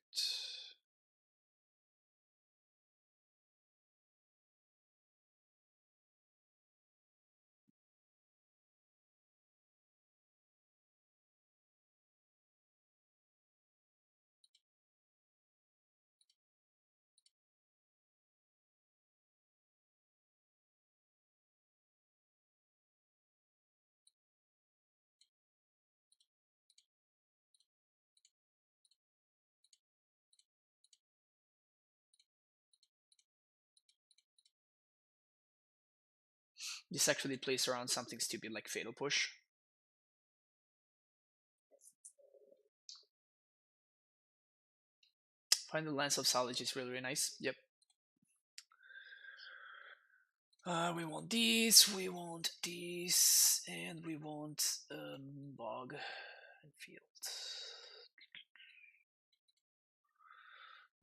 This actually plays around something stupid like Fatal Push. Find the Lance of Salvage is really, really nice. Yep. We want these, and we want bog and field.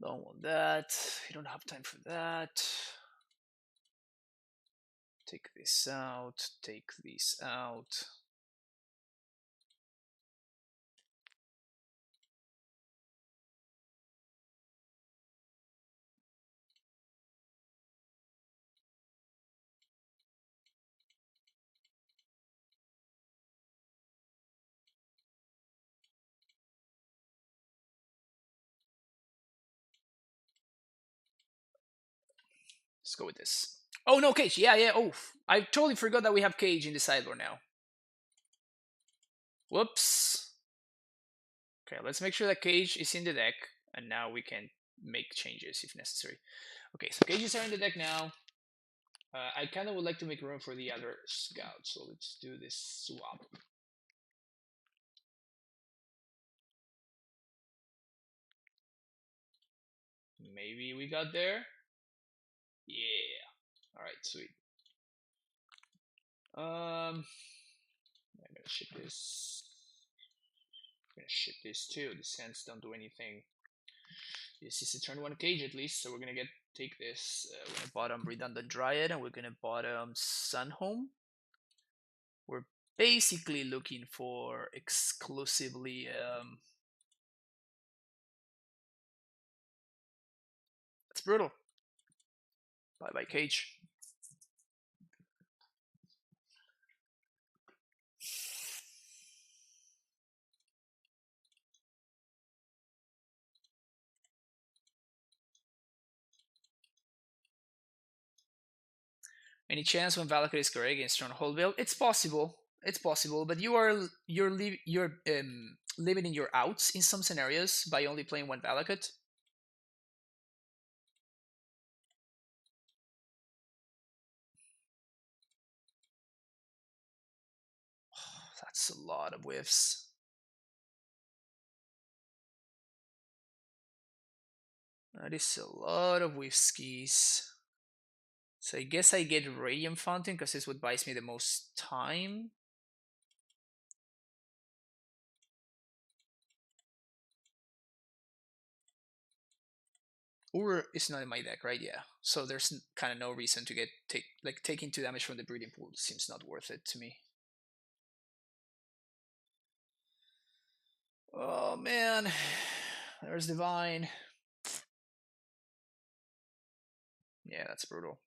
Don't want that. You don't have time for that. Take this out. Take these out. Let's go with this. Oh, no, Cage. Yeah, yeah. Oh, I totally forgot that we have Cage in the sideboard now. Whoops. Okay, let's make sure that Cage is in the deck, and now we can make changes if necessary. Okay, so Cages are in the deck now. I kind of would like to make room for the other scout, so let's do this swap. Maybe we got there. Yeah. All right, sweet. I'm gonna ship this. I'm gonna ship this too. The sands don't do anything. This is a turn one Cage at least, so we're gonna take this. We're gonna bottom Redundant Dryad, and we're gonna bottom Sunhome. We're basically looking for exclusively. That's brutal. Bye bye Cage. Any chance when Valakut is correct against Stronghold build? It's possible. It's possible, but you're limiting your outs in some scenarios by only playing one Valakut. That's a lot of whiffs. That is a lot of whiskies. So I guess I get Radiant Fountain because it's what buys me the most time. Or it's not in my deck, right? Yeah. So there's kind of no reason to taking 2 damage from the Breeding Pool seems not worth it to me. Oh man, there's Divine. Yeah, that's brutal.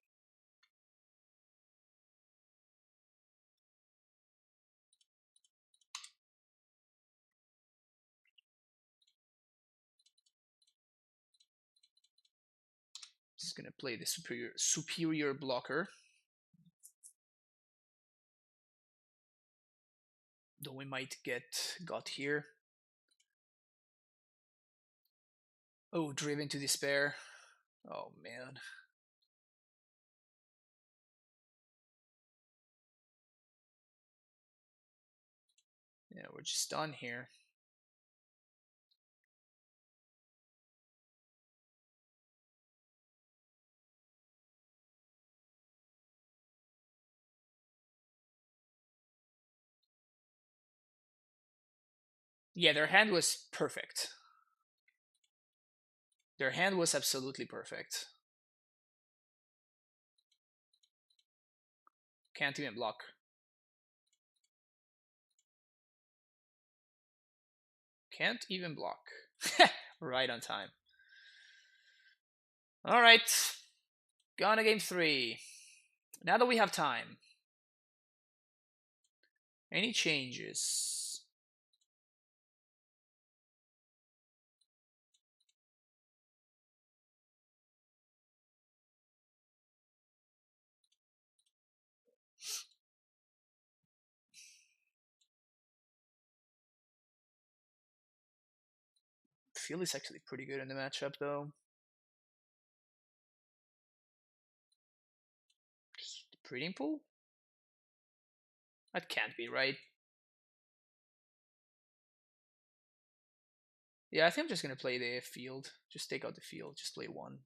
Just gonna play the superior blocker. Though we might get got here. Oh, Driven to Despair. Oh man. Yeah, we're just done here. Yeah, their hand was perfect. Their hand was absolutely perfect. Can't even block. Can't even block. Right on time. Alright. Gone to game 3. Now that we have time. Any changes? Field is actually pretty good in the matchup though. Just Breeding Pool? That can't be right. Yeah, I think I'm just gonna play the field. Just take out the field. Just play one.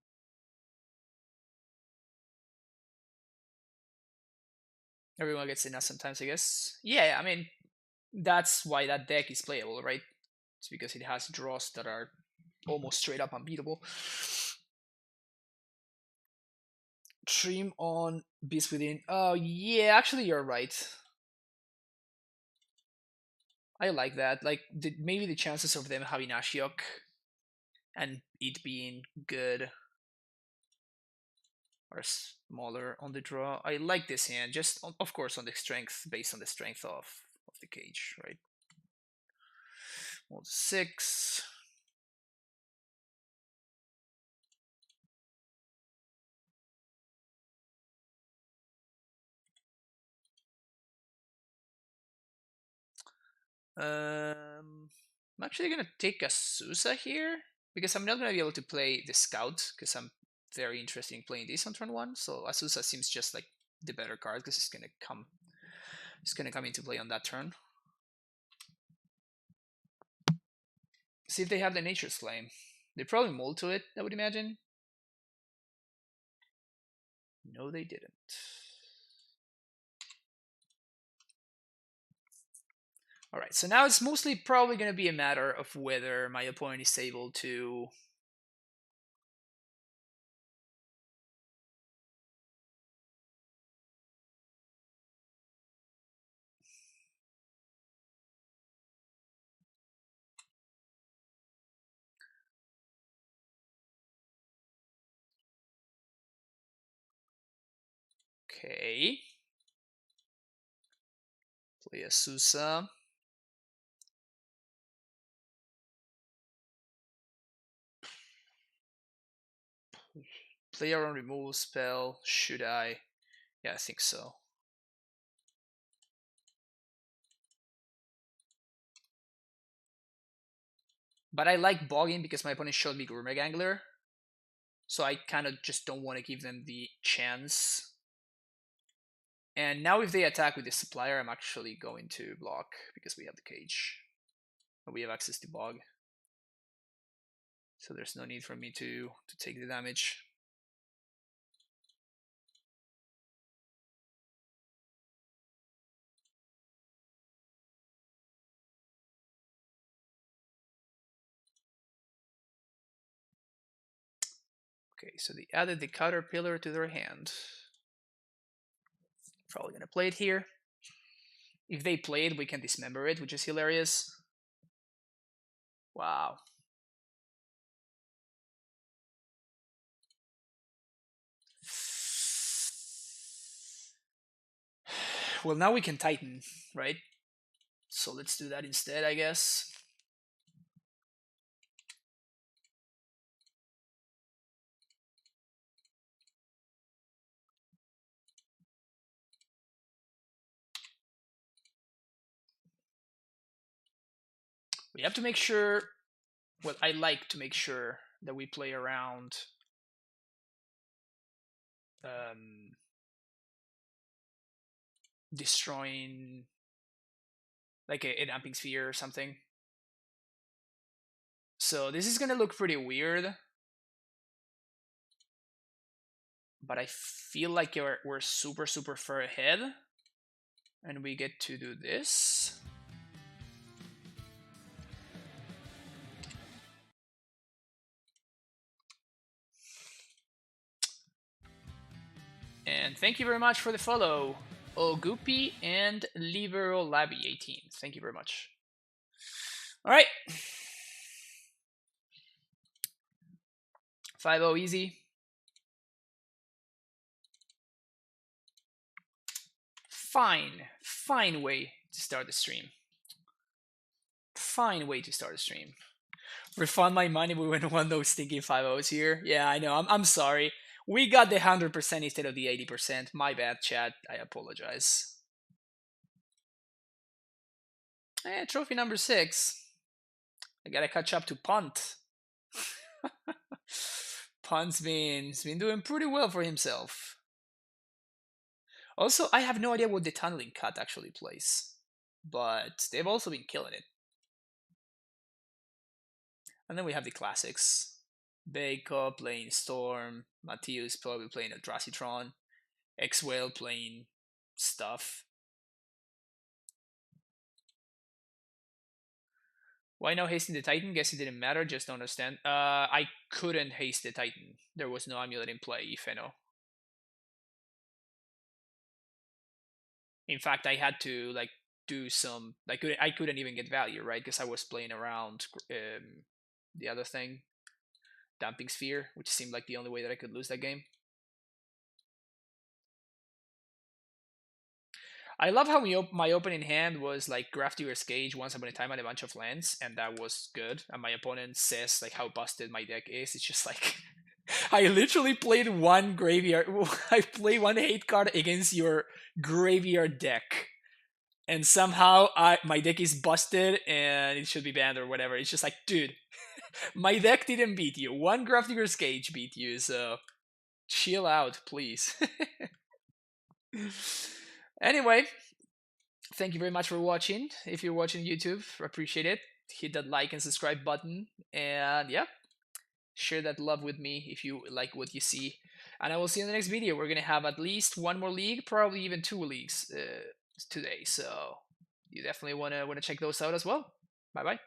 Everyone gets enough sometimes, I guess. Yeah, I mean, that's why that deck is playable, right? It's because it has draws that are almost straight up unbeatable. Trim on Beast Within. Oh, yeah, actually, you're right. I like that. Like, maybe the chances of them having Ashiok and it being good are smaller on the draw. I like this hand, just of course on the strength, based on the strength of the cage, right? 1 6. I'm actually gonna take a Susa here because I'm not gonna be able to play the Scout because I'm very interested in playing this on turn one. So Asusa seems just like the better card because it's gonna come into play on that turn. See if they have the Nature's Claim. They probably mold to it, I would imagine. No, they didn't. All right, so now it's mostly probably going to be a matter of whether my opponent is able to okay, play a Susa. Player on removal spell. Should I? Yeah, I think so. But I like bogging because my opponent showed me Gourmet Gangler. So I kind of just don't want to give them the chance. And now if they attack with the supplier, I'm actually going to block because we have the cage. And we have access to bog. So there's no need for me to take the damage. Okay, so they added the Caterpillar to their hand. Probably gonna play it here. If they play it, we can dismember it, which is hilarious. Wow. Well, now we can Titan, right? So let's do that instead, I guess. We have to make sure, well, I like to make sure that we play around destroying like a damping sphere or something. So this is gonna look pretty weird, but I feel like we're super far ahead, and we get to do this. And thank you very much for the follow, Ogupi and Libero Labby 18. Thank you very much. All right, 5-0 easy. Fine way to start the stream. Fine way to start a stream. Refund my money. We went one those stinky 5-0s here. Yeah, I know. I'm sorry. We got the 100% instead of the 80%. My bad, chat. I apologize. Trophy number 6. I gotta catch up to Punt. Punt's been doing pretty well for himself. Also, I have no idea what the tunneling cut actually plays, but they've also been killing it. And then we have the classics. Baco playing Storm, Matthias probably playing a Dracitron, X-Whale playing stuff. Why now hasting the Titan? Guess it didn't matter, just don't understand. I couldn't haste the Titan. There was no amulet in play, if I know. In fact, I had to like do some. I couldn't even get value, right? Because I was playing around the other thing, Damping Sphere, which seemed like the only way that I could lose that game. I love how my opening hand was like Grafdigger's Cage once upon a time and a bunch of lands, and that was good. And my opponent says like how busted my deck is. It's just like I literally played one graveyard. I play one hate card against your graveyard deck, and somehow my deck is busted and it should be banned or whatever. It's just like, dude, my deck didn't beat you. One Grafdigger's Cage beat you, so chill out, please. Anyway, thank you very much for watching. If you're watching YouTube, appreciate it. Hit that like and subscribe button, and yeah, share that love with me if you like what you see. And I will see you in the next video. We're gonna have at least one more league, probably even two leagues today. So you definitely wanna check those out as well. Bye bye.